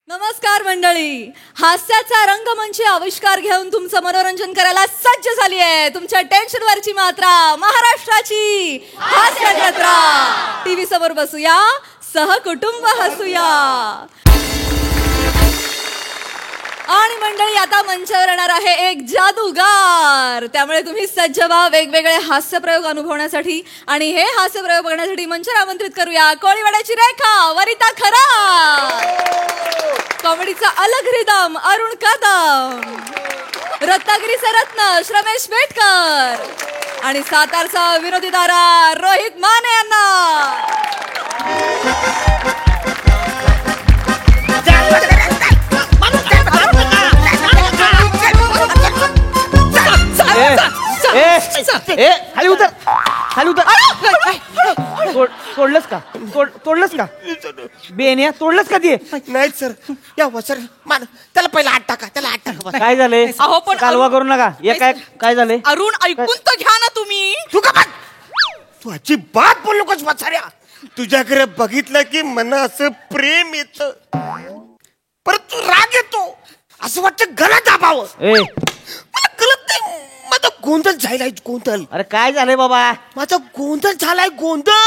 नमस्कार मंडळी, हास्याचा रंगमंच आविष्कार घेऊन तुमचं मनोरंजन करायला सज्ज झाली आहे तुमच्या टेन्शनवरची मात्रा, महाराष्ट्राची हास्य जत्रा. टीव्ही समोर बसूया, सहकुटुंब हसूया. आणि मंडळी, आता मंचावर येणार आहे एक जादूगार. त्यामुळे तुम्ही सज्ज व्हा वेगवेगळे हास्यप्रयोग अनुभवण्यासाठी. आणि हे हास्यप्रयोग बघण्यासाठी मंचावर आमंत्रित करूया कोळीवाड्याची रेखा, वरिता खरा, कॉमेडीचा अलग रिदम अरुण कदम, रत्नागिरीचा रत्न श्रमेश बेटकर आणि सातारचा विनोदी तारा रोहित माने यांना. खाली उतर, खाली उतर. तोडलंस का? तोडलंस का बेन्या? तोडलंस का ते? नाही सर, या सर त्याला पहिला आठ टाका, त्याला आठ टाका. काय झालंय? अहो पण कालवा करू नका. काय झालंय? अरुण ऐकून तर घ्या ना तुम्ही. तू का तू अजिबात बोलू नकोस वसाऱ्या. तुझ्याकडे बघितलं की मना असं प्रेम येत, परंतु राग येतो. असं वाटतं गला दाबावं. मला कळत नाही, माझा गोंधळ झालाय. गोंधळ. अरे काय झालंय बाबा? माझा गोंधळ झालाय, गोंधळ.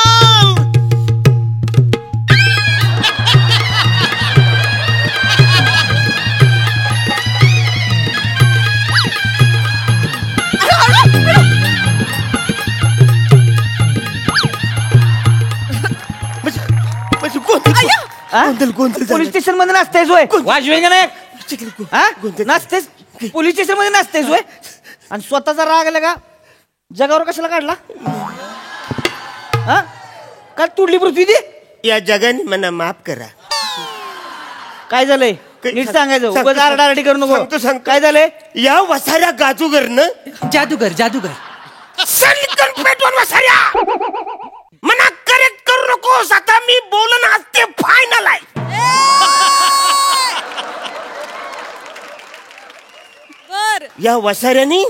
पोलीस स्टेशन मध्ये नसतेस होय? वाजवे का नाही? नसतेस पोलीस स्टेशन मध्ये नसतेस होय? आणि स्वतःचा राग आला का जगावर कशाला काढला? का तुडली पृथ्वी ती? या जगाने मला माफ करा. काय झालंय नीट सांगायचं, उगाच आरडाआरडी करू नको. सांगतो. काय झालंय? या वसाऱ्या गाजूगरनं जादूगर सलिकन पेटवून वसाऱ्या मना करेक्ट करू नकोस. आता मी बोलन आज ते फायनल आहे. या वसाऱ्यानी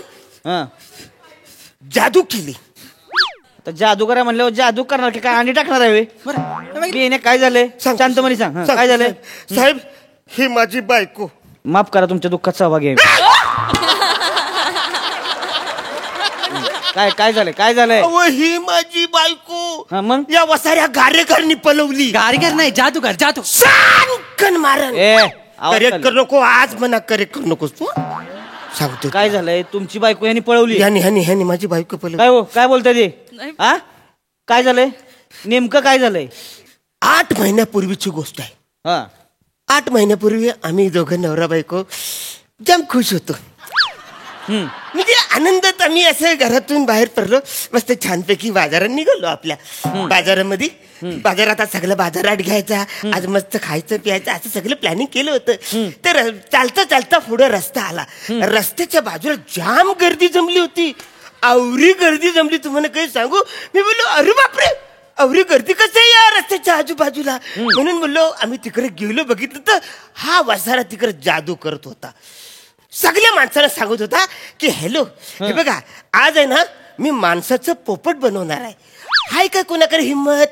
जादू केली. तर जादूगर आहे म्हणल्यावर जादू करणार की काय? अंडी टाकणार आहे? काय झालंय? शांतपणे सांग. काय झालंय? साहेब, ही माझी बायको. माफ करा, तुमच्या दुःखात सहभागी आहे. काय झालंय? काय झालंय? ही माझी बायको. मग या वसाऱ्या गारेकरनी पलवली. गारीगर नाही, जादूगर. जादू सांकन मारन. करेक्ट करू नको आज, मना करेक्ट करू नकोस तू. सांगतो काय झालंय. तुमची बायको यांनी पळवली. ह्यानी माझी बायको पलवली. काय हो? काय बोलताय ते? काय झालंय नेमकं? काय झालंय? 8 महिन्यापूर्वीची गोष्ट आहे. 8 महिन्यापूर्वी आम्ही दोघं नवरा बायको जम खुश होतो. म्हणजे आनंदात आम्ही असं घरातून बाहेर पडलो. मस्त छानपैकी बाजारात निघालो. आपल्या बाजारामध्ये बाजारात आज सगळं बाजारात घ्यायचा, आज मस्त खायचं प्यायचं असं सगळं प्लॅनिंग केलं होतं. तर चालता चालता पुढे रस्ता आला. रस्त्याच्या बाजूला जाम गर्दी जमली होती. आवरी गर्दी जमली, तुम्हाला काही सांगू. मी बोललो, अरे बापरे, आवरी गर्दी कसं आहे या रस्त्याच्या आजूबाजूला. म्हणून बोललो, आम्ही तिकडे गेलो, बघितलं तर हा वसारा तिकडे जादू करत होता. सगळ्या माणसाला सांगत होता की हॅलो, हे बघा आज आहे ना मी माणसाचं पोपट बनवणार आहे. हाय का कोणाकडे हिम्मत?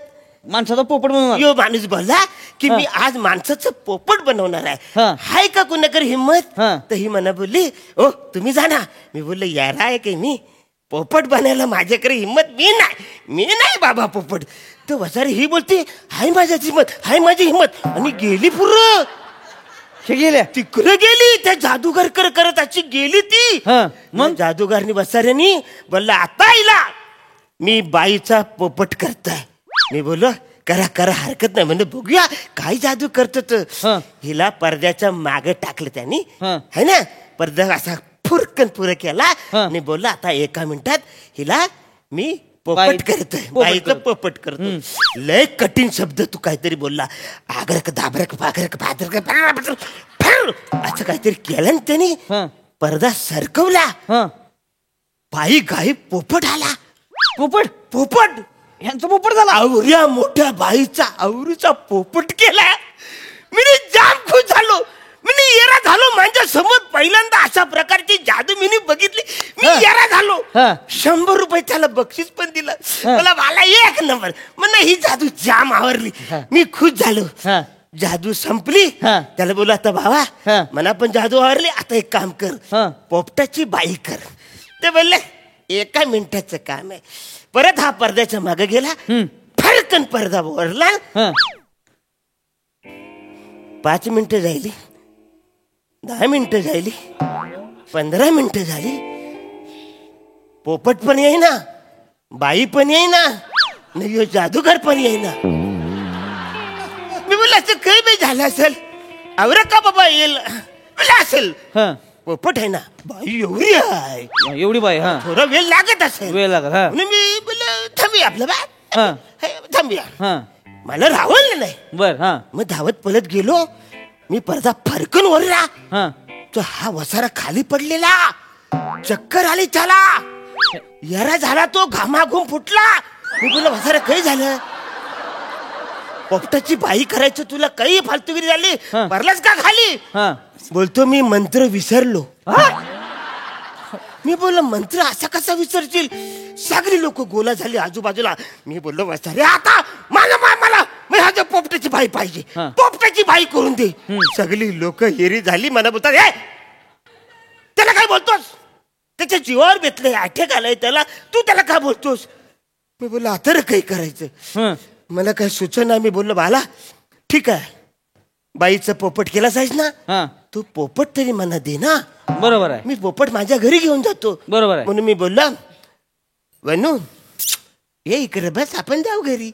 माणसाचा पोपट बनवणार? यो माणूस बोलला की मी आज माणसाचं पोपट बनवणार आहे. हाय का कोणाकडे हिम्मत? तर ही मना बोलली, ओ तुम्ही जा ना. मी बोललो, यार आहे की मी पोपट बनायला माझ्याकडे हिम्मत मी नाही बाबा पोपट. तर वसारी ही बोलते, हाय माझ्याची हिम्मत, हाय माझी हिम्मत. आणि गेली पुरं गेल्या तिकडे गेली. त्या जादूगर करत अशी गेली ती. मग जादूगारनी वसाऱ्यानी बोलला, आता हिला मी बाईचा पोपट करताय. मी बोललो, करा हरकत नाही. म्हणजे बघूया काय जादू करतो. हिला पडद्याच्या मागे टाकलं त्यांनी, है ना. पडदा असा फुरकन पुरं केला आणि बोलला, आता 1 मिनिटात हिला मी पोपट करतोय, बाईचं पोपट करतो. लय कठीण शब्द तू काहीतरी बोलला. आग्रक दाबरक भागरक भादरक असं काहीतरी केलं ना त्यांनी. पडदा सरकवला. बाई गाई पोपट आला. पोपट यांचा पोपट झाला. आवऱ्या मोठ्या बाईचा आवरीचा पोपट केला. मी जाम खुश झालो. मी येरा झालो. माझ्या समोर पहिल्यांदा अशा प्रकारची जादू मी बघितली. मी येरा झालो. 100 रुपये त्याला बक्षीस पण दिलं. मला 1 नंबर. मला ही जादू जाम आवडली. मी खुश झालो. जादू संपली. हा. त्याला बोललो आता भावा हा. मला पण जादू आवरली, आता एक काम कर हा. पोपटाची बाई कर. ते बोलले 1 मिनिटाचं काम आहे. परत हा पडद्याच्या मागे गेला, फडकन पडदा ओरला. हं. 5 मिनिटं झाली, 10 मिनिटं झाली, 15 मिनिटं झाली. पोपट पण येईना, बाई पण येईना, नाही जादूगर पण येईना. मी बोलला असं काही बी झालं असेल, आवरा का बाबा येईल बोला असेल. हं. पोपट आहे ना, बाई एवढी आहे, एवढी बाई हा थोडा वेळ लागत असेल. वेळ लागत हा म्हणून मी बोललो थांबूया आपलं बा, हं. थांबूया. हं. मला रावलं नाही. बर हा मग धावत पळत गेलो. मी पडदा फरकून वरला. हा तो हा वसारा खाली पडलेला, चक्कर आली त्याला, यरा झाला तो, घामाघूम फुटला. मी बोललो वसारा काही झालं, पोपटाची बाई करायचं तुला काही फालतूगिरी झाली, हा. भरलाच का खाली. हा बोलतो मी मंत्र विसरलो. मी बोललो मंत्र असा कसा विसरशील. सगळी लोक गोला झाली आजूबाजूला. मी बोललो वसारे आता मला ह्या पोपटाची बाई पाहिजे, हा. पोपटाची बाई करून दे. सगळी लोक हेरी झाली. मला बोलतात हे त्याला काय बोलतोस, त्याच्या जीवावर बेतलंय, अटॅक आलाय त्याला, तू त्याला काय बोलतोस. मी बोललो आता रे काही करायचं. हं. मला काय सुचना. मी बोललो बाला ठीक आहे, बाईचं पोपट केला साईज ना, हा तू पोपट तरी मला दे ना. बरोबर आहे मी पोपट माझ्या घरी घेऊन जातो. बरोबर आहे. म्हणून मी बोलला वनू ये इकडे बस, आपण जाऊ घरी.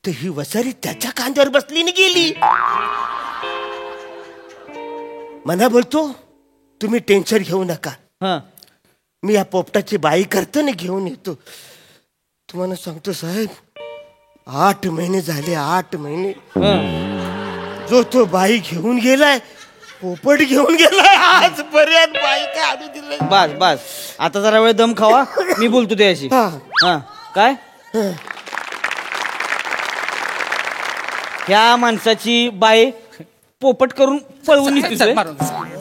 तर ही वसारी त्याच्या खांद्यावर बसली आणि गेली. मला बोलतो तुम्ही टेन्शन घेऊ नका, हा मी या पोपटाची बाई करतो ना घेऊन येतो. तुम्हाला सांगतो साहेब 8 महिने झाले, 8 महिने हं. जो तो बाई घेऊन गेलाय, पोपट घेऊन गेलाय, आजपर्यंत बाई काय आणू दिलं. बस बस आता जरा वेळ दम खावा, मी बोलतो त्याशी. हा. हा काय हं. ह्या माणसाची बाई पोपट करून पळवून नेली तुझे?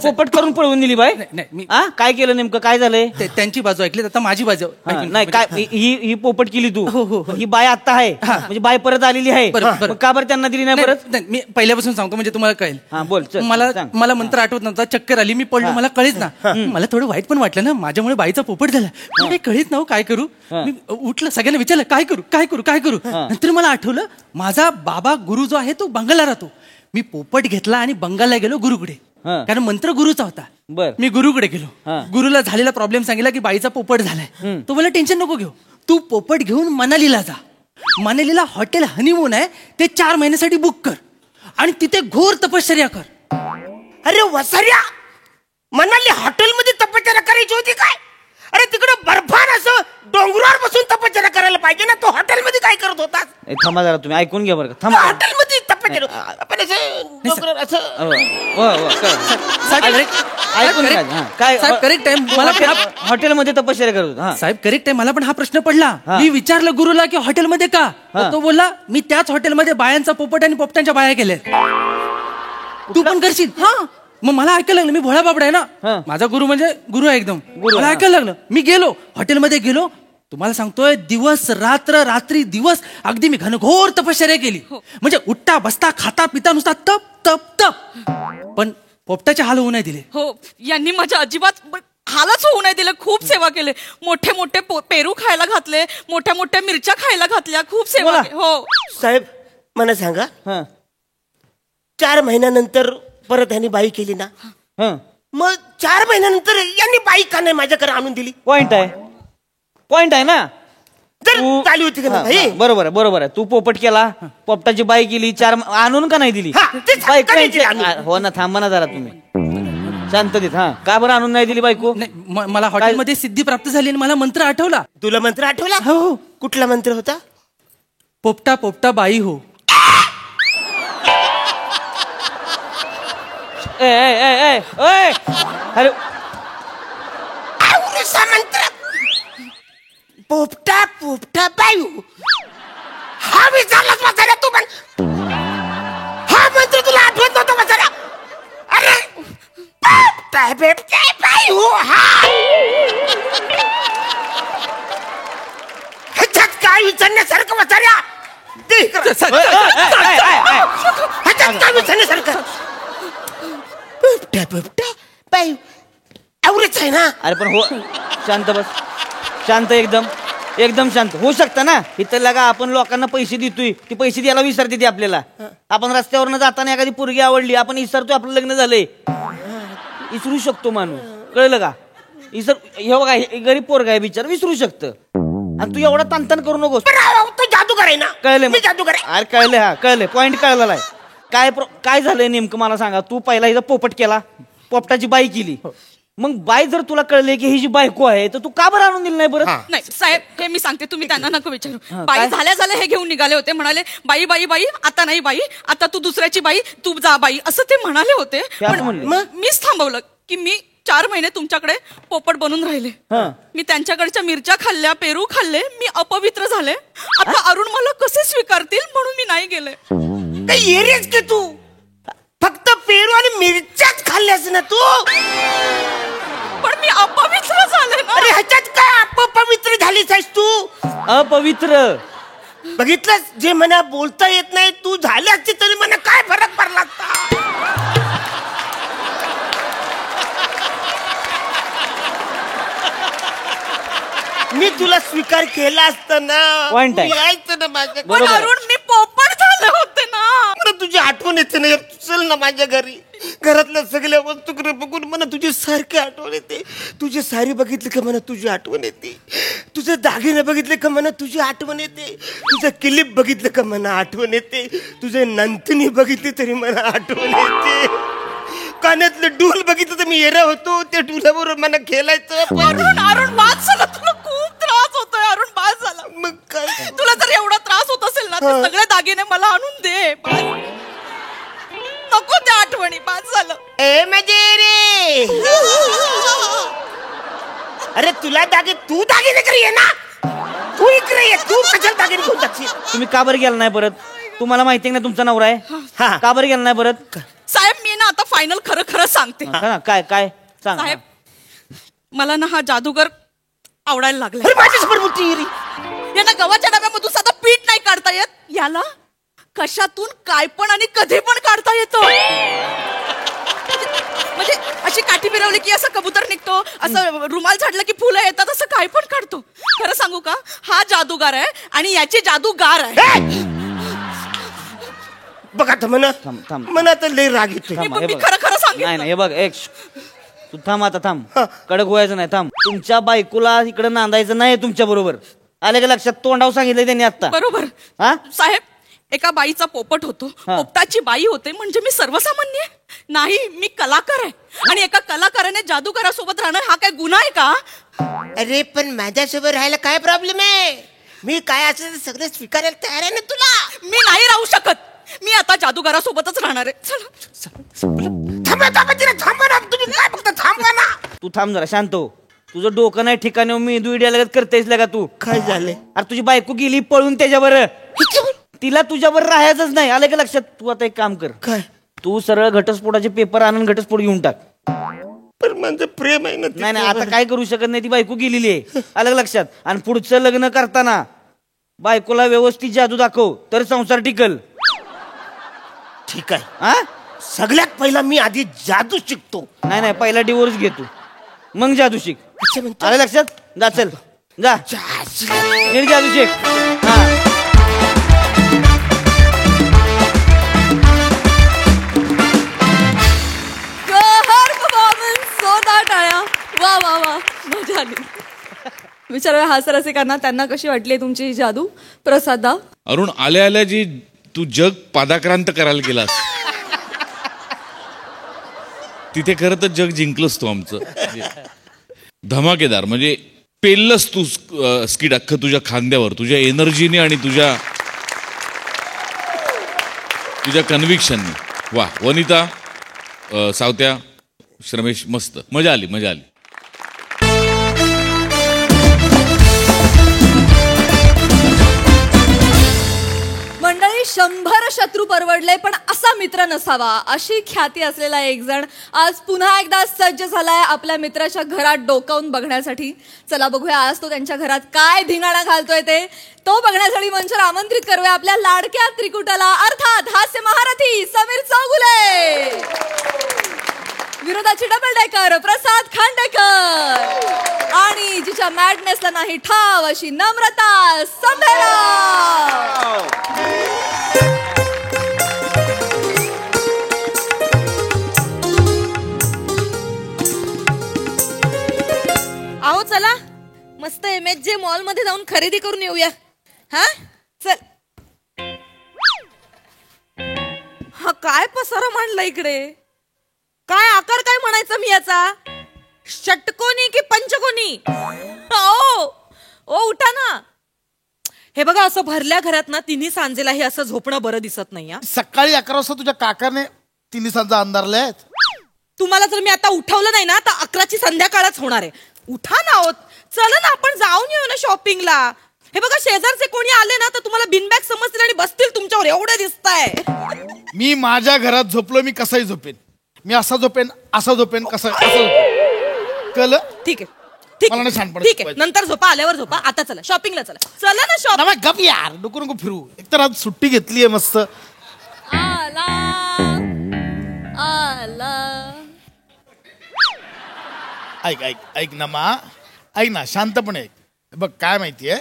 पोपट करून पळवून नेली बाई. नाही, मी- हा काय केलं नेमकं, काय झालंय? त्यांची बाजू ऐकली, आता माझी बाजू हा, ऐकून- नाही काय ही पोपट केली तू, हो, हो, हो. ही बाय आता आहे म्हणजे बाय परत आलेली आहे. बरं, बरं. मग का बरं त्यांना दिली नाही नाही, परत? नाही, मी पहिल्यापासून सांगतो म्हणजे तुम्हाला कळेल. हा बोल चल, मला सांग. मला मंत्र आठवत नव्हता, चक्कर आली, मी पडलो, मला कळेच ना. मला थोडं वाईट पण वाटलं ना, माझ्यामुळे बाईचा पोपट झाला. मला काही कळेच ना हो, काय करू. हा. मी उठलं, सगळ्यांना विचारलं काय करू काय करू काय करू. नंतर मला आठवलं माझा बाबा गुरु जो आहे तो बंगालला राहतो. मी पोपट घेतला आणि बंगालला गेलो गुरुकडे, हा. कारण मंत्र गुरुचा होता. बर. मी गुरुकडे गेलो, हा. गुरुला झालेला प्रॉब्लेम सांगितला की बाईचा पोपट झालाय. तो मला टेन्शन नको घेऊ, तू पोपट घेऊन मनालीला जा. मनालीला हॉटेल हनीमून आहे, ते 4 महिन्यासाठी बुक कर आणि तिथे घोर तपश्चर्या कर. अरे वसाऱ्या, मनाली हॉटेलमध्ये तपश्चर्या करायची होती काय? अरे तिकडे बर्फान असं डोंगरावर बसून तपश्चर्या करायला पाहिजे ना. तो हॉटेलमध्ये काय करत होता? थांबा जरा, तुम्ही ऐकून घ्या बरं का. थांबा. हॉटेलमध्ये तपश्चर्या आपण असं डोंगरावर असं. हो, हो, हो, कळलं. साहेब, ऐकून घ्या. हा, काय साहेब, correct आहे. मला पण- हॉटेलमध्ये तपश्चर्या करत होता. हा. साहेब करेक्ट आहे, मला पण हा प्रश्न पडला. हा. मी विचारलं गुरुला की हॉटेलमध्ये का, तर तो बोलला मी त्याच हॉटेलमध्ये बायांचा पोपट आणि पोपटांच्या बाया केल्या. तू पण करशील? हा. मग मला ऐकायला लागलं, मी भोळा बाबडा आहे हा. ना, माझा गुरु म्हणजे गुरु आहे एकदम. गुरु, मला हा. ऐकायला लागलं, मी गेलो हॉटेलमध्ये गेलो. तुम्हाला सांगतोय दिवस रात्र रात्री दिवस अगदी मी घनघोर तपश्चर्या केली. म्हणजे उठता बसता खाता पिता नुसता तप तप तप, पण पोपटाचे हाल होऊ नाही दिले. हो, यांनी माझ्या अजिबात हालच होऊ नाही दिलं. खूप सेवा केले, मोठे मोठे पेरू खायला घातले, मोठ्या मोठ्या मिरच्या खायला घातल्या, खूप सेवा बोला. हो. साहेब मला सांगा, हा, 4 महिन्यानंतर परत यांनी बाई केली ना, हा. मग 4 महिन्यानंतर यांनी बाई का नाही माझ्याकडे आणून दिली? पॉइंट आहे, पॉइंट आहे ना. तर तू- चालू होती का हा, नाही हा, बाई? बरोबर आहे, बरोबर आहे. तू पोपट केला, पोपटाची बाई केली, 4 आणून का नाही दिली? हा, तेच बायको का नाही यांची- दिली आणून? हो ना, थांबा ना जरा तुम्ही शांततेत. हा, का बरं आणून नाही दिली बायको? नाही, मला हॉटेलमध्ये सिद्धी प्राप्त झाली आणि मला मंत्र आठवला. तुला मंत्र आठवला? हो, हो. कुठला मंत्र होता? पोपटा पोपटा बाई हो. ए, ए, ए, ए, ए, अरे आवडीचा मंत्र पोपटा पोपटा बायू. हा विचारलाच म्हाताऱ्या तू पण, हा मंत्र तुला आठवत नव्हता म्हाताऱ्या? अरे पोपटा पोपटा बायू, हा ह्याच्यात काय विचारण्यासारखं म्हाताऱ्या? काही करा. ह्याच्यात काय विचारण्यासारखं? बिबट्या बिबट्या बाई एवढेच आहे ना. अरे पण हो, शांत बस, शांत, एकदम एकदम शांत होऊ शकतं ना. इथं लगा आपण लोकांना पैसे देतोय, ती पैसे द्यायला विसरते ती आपल्याला. आपण रस्त्यावरनं जाताना एखादी पोरगी आवडली, आपण विसरतोय आपलं लग्न झालंय. विसरू शकतो माणूस, कळलं का? हे बघा, हे गरीब पोरगा आहे बिचार, विसरू शकतं. आणि तू एवढा ताणताण करू नकोस. तो जादूगर आहे ना. कळलंय मी जादूगर आहे. अरे कळलंय, हा कळलंय, पॉईंट कळलेला आहे. काय झालंय नेमकं मला सांगा. तू पहिला हिचा पोपट केला, पोपटाची बाई केली, मग बाई जर तुला कळले की ही जी बायको आहे तर तू का बरं आणून दिली नाही बरं? नाही साहेब, हे मी सांगते, तुम्ही त्यांना नको विचारू. काय? बाई झाल्या हे घेऊन निघाले होते, म्हणाले बाई बाई बाई, आता नाही बाई, आता तू दुसऱ्याची बाई, तू जा बाई, असं ते म्हणाले होते. ते असं म्हणले? मग मीच थांबवलं की मी 4 महिने तुमच्याकडे पोपट बनून राहिले. हं. मी त्यांच्याकडच्या मिरच्या खाल्ल्या, पेरू खाल्ले, मी अपवित्र झाले. आता अरुण मला कसे स्वीकारतील म्हणून मी नाही गेले. काही एरियाच की तू फक्त पेरू आणि मिरच्याच खाल्ल्यास ना तू. पण मी अपवित्र झाले ना. अरे ह्याच्यात काय अपवित्र झालीस आहेस तू. अपवित्र बघितलंस, जे मला बोलता येत नाही तू झाली असती तरी मला काय फरक पडला असता. मी तुला स्वीकार केला असता ना. Point आहे. तू यायचं ना माझ्या. पण बरोबर आहे. अरुण मी पोपट झाले होते ना. मला तुझी आठवण येते ना यार. चल ना माझ्या घरी. घरातल्या सगळ्या वस्तू बघून मला तुझी सारखी आठवण येते. तुझे साडी बघितली का मला तुझी आठवण येते. तुझे दागिने बघितले का मला तुझी आठवण येते. तुझं क्लिप बघितलं का मला आठवण येते. तुझे नंतनी बघितली तरी मला आठवण येते. कानातलं डूल बघितलं तर मी येरा होतो. त्या डुलाबरोबर मला खेळायचं. अरुण बाद झाला, तुला खूप त्रास होतोय. अरुण बाद झाला. मग काय. तुला जर एवढा त्रास होत असेल ना, तर सगळे दागिने मला आणून दे. नको त्या आठवणी, बाद झालं. ए मजे रे. अरे तुला तू दागिने करी ये ना. तू इकडे ये. तू कशाला दागिने घेऊन टाकशील. तुम्ही का बरं गेला नाही परत? तुम्हाला माहिती आहे ना तुमचा नवरा आहे. हा. का बरं गेला नाही परत? साहेब मी ना आता फायनल खरं सांगते. हा, काय काय सांग. साहेब मला ना हा जादूगर आवडायला लागलाय. अरे माझ्यासमोर मोठी येरी. यांना गव्हाच्या डब्यामधून साधा पीठ नाही काढता येत, याला कशातून काय पण आणि कधी पण काढता येतं. म्हणजे अशी काठी फिरवली की असं कबूतर निघतो, असं रुमाल झाडलं की फुलं येतात, असं काय पण काढतो. खरं सांगू का, हा जादूगार आहे आणि याची जादूगार आहे. बघा तर म्हणा थांब. म्हणा तर लय राग येतोय. थांब, हे मी बघ. खरं सांगितलं. नाही हे बघ, एक तू थांब आता, थांब. कडक व्हायचं नाही, थांब. तुमच्या बायकोला इकडे नांदायचं नाही तुमच्या बरोबर. आले का लक्षात? तोंडाव सांगितलंय त्यांनी आता. बरोबर. हा? साहेब एका बाईचा पोपट होतो, हा. पोपटाची बाई होते, म्हणजे मी सर्वसामान्य आहे? नाही, मी कलाकार आहे. आणि एका कलाकाराने जादूगारासोबत राहणं हा काय गुन्हा आहे का? अरे पण माझ्यासोबत राहायला काय प्रॉब्लेम आहे. मी काय असेल सगळं स्वीकारायला तयार आहे ना तुला. मी नाही राहू शकत. मी आता जादूगारासोबतच राहणार आहे. चला. थांबा ना तुम्ही. काय फक्त थांबा ना. तू थांब जरा, शांत हो. तुझं डोकं नाही ठिकाणी, मी दुईड्या लगत करतेस का तू? काय झालंय. अरे तुझी बायको गेली पळून त्याच्यावर. तिला तुझ्यावर राहायचंच नाही. आलं का लक्षात? तू आता एक काम कर. काय. तू सरळ घटस्फोटाचे पेपर आणून घटस्फोट घेऊन टाक. पण माझं प्रेम आहे ना. नाही आता काय करू शकत नाही, ती बायको गेलेली आहे. आलं का लक्षात? आणि पुढचं लग्न करताना बायकोला व्यवस्थित जादू दाखव, तर संसार टिकल. ठीक आहे. हा? सगळ्यात पहिला मी आधी जादू शिकतो. नाही पहिला डिवोर्स घे तू, मग जादू शिक. अच्छा म्हणतो. आलं लक्षात? जा चल जा, नीट जादू शिक. हा. टाळ्या. वा वा वा, मजा आली. विचारूया हास्यरसिकांना त्यांना कशी वाटली तुमची ही जादू प्रसादा. अरुण, आल्या आल्या जी तू जग पादाक्रांत करायला गेलास, तिथे खरं तर जग जिंकलंस तू आमचं. धमाकेदार, म्हणजे पेललंस तू स्किट अख्खं तुझ्या खांद्यावर, तुझ्या एनर्जीने आणि तुझ्या कन्व्हिक्शनने. वा. वनिता, सावत्या, श्रमेश, मस्त मजा आली. मंडळी 100 हजार शत्रू परवडले पण असा मित्र नसावा अशी ख्याती असलेला एक जण आज पुन्हा एकदा सज्ज झालाय आपल्या मित्राच्या घरात डोकावून बघण्यासाठी. चला बघूया आज तो त्यांच्या घरात काय धिंगाणा घालतोय ते. तो बघण्यासाठी मंचावर आमंत्रित करूया आपल्या लाडक्या त्रिकुटाला, अर्थात हास्य महारथी समीर चौगुले, विरोधाची डबल डेकर प्रसाद खांडेकर आणि जिच्या मॅडनेसला नाही ठाव अशी नम्रता संभेराव. आओ चला मस्त MHJ मॉल मध्ये जाऊन खरेदी करून येऊया. हा चल. हा काय पसारा मांडला इकडे, काय आकार काय म्हणायचं मी याचा, षटकोनी की पंचकोनी? ओ उठा ना. हे बघा असं भरल्या घरात ना तिन्ही सांजेला हे असं झोपणं बरं दिसत नाही. सकाळी 11 वाजता तुझ्या काकाने तिन्ही सांजा अंधारल्या आहेत. तुम्हाला जर मी आता उठवलं नाही ना तर 11ची संध्याकाळच होणार आहे. उठा ना होत. चला ना आपण जाऊन येऊ ना शॉपिंगला. हे बघा शेजारचे कोणी आले ना तर तुम्हाला बिनबॅग समजतील आणि बसतील तुमच्यावर, एवढे दिसताय. मी माझ्या घरात झोपलो, मी कसाही झोपेन. मी असा झोपेन, असा झोपेन, कसं कल. ठीक आहे ठीक मला आहे नाही छान पडत. ठीक आहे नंतर झोपा, आल्यावर झोपा. आता चला शॉपिंगला चला. चला ना शॉपिंग. नाही, गप यार, नको फिरू. एकतर आज सुट्टी घेतलीये मस्त. आला आला. ऐक ना मा, ऐक ना शांतपणे ऐक. बघ काय माहितीये,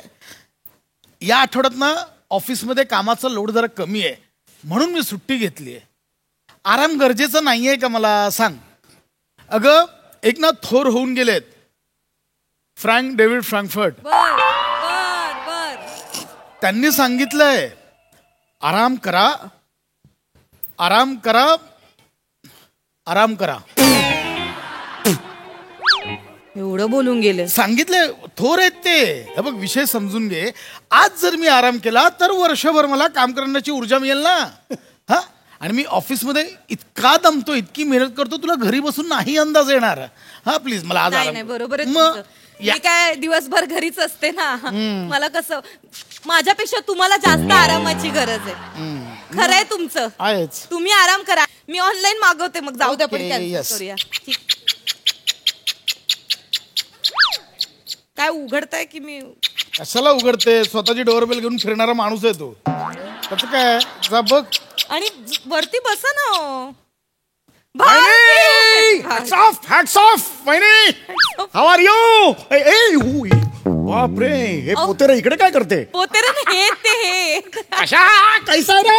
या आठवड्यात ना ऑफिसमध्ये कामाचा लोड जरा कमी आहे म्हणून मी सुट्टी घेतलीये. आराम गरजेचं नाहीये का मला सांग. अगं एक ना थोर होऊन गेलेत, फ्रँक डेव्हिड फ्रँकफर्ट. बर बर बर. त्यांनी सांगितलंय आराम करा, आराम करा, आराम करा. एवढं बोलून गेले. सांगितलंय, थोर आहेत ते. हे बघ विषय समजून घे. आज जर मी आराम केला तर वर्षभर मला काम करण्याची ऊर्जा मिळेल ना. हा, आणि मी ऑफिसमध्ये इतका दमतो, इतकी मेहनत करतो, तुला घरी बसून नाही अंदाज येणार. हा प्लीज मला आज नाही आराम. नाही बरोबर आहे मग तुमचं. मी काय दिवसभर घरीच असते ना. मला कसं माझ्यापेक्षा तुम्हाला जास्त आरामाची गरज आहे. खरंय तुमचं. आहेच. तुम्ही आराम करा, मी ऑनलाईन मागवते. मग जाऊ द्या पण Okay, cancel yes. करूया. ठीक. काय उघडताय की मी कशाला उघडते, स्वतःची डोअरबेल घेऊन फिरणारा माणूस आहे तो. त्याचं काय, जा बघ. आणि वरती बसा ना हो. Hats off, hats off, वहिनी. How are you? बापरे, हे पोतेरे इकडे काय करते? पोतेरे हे ते हे कशा कैसा रे?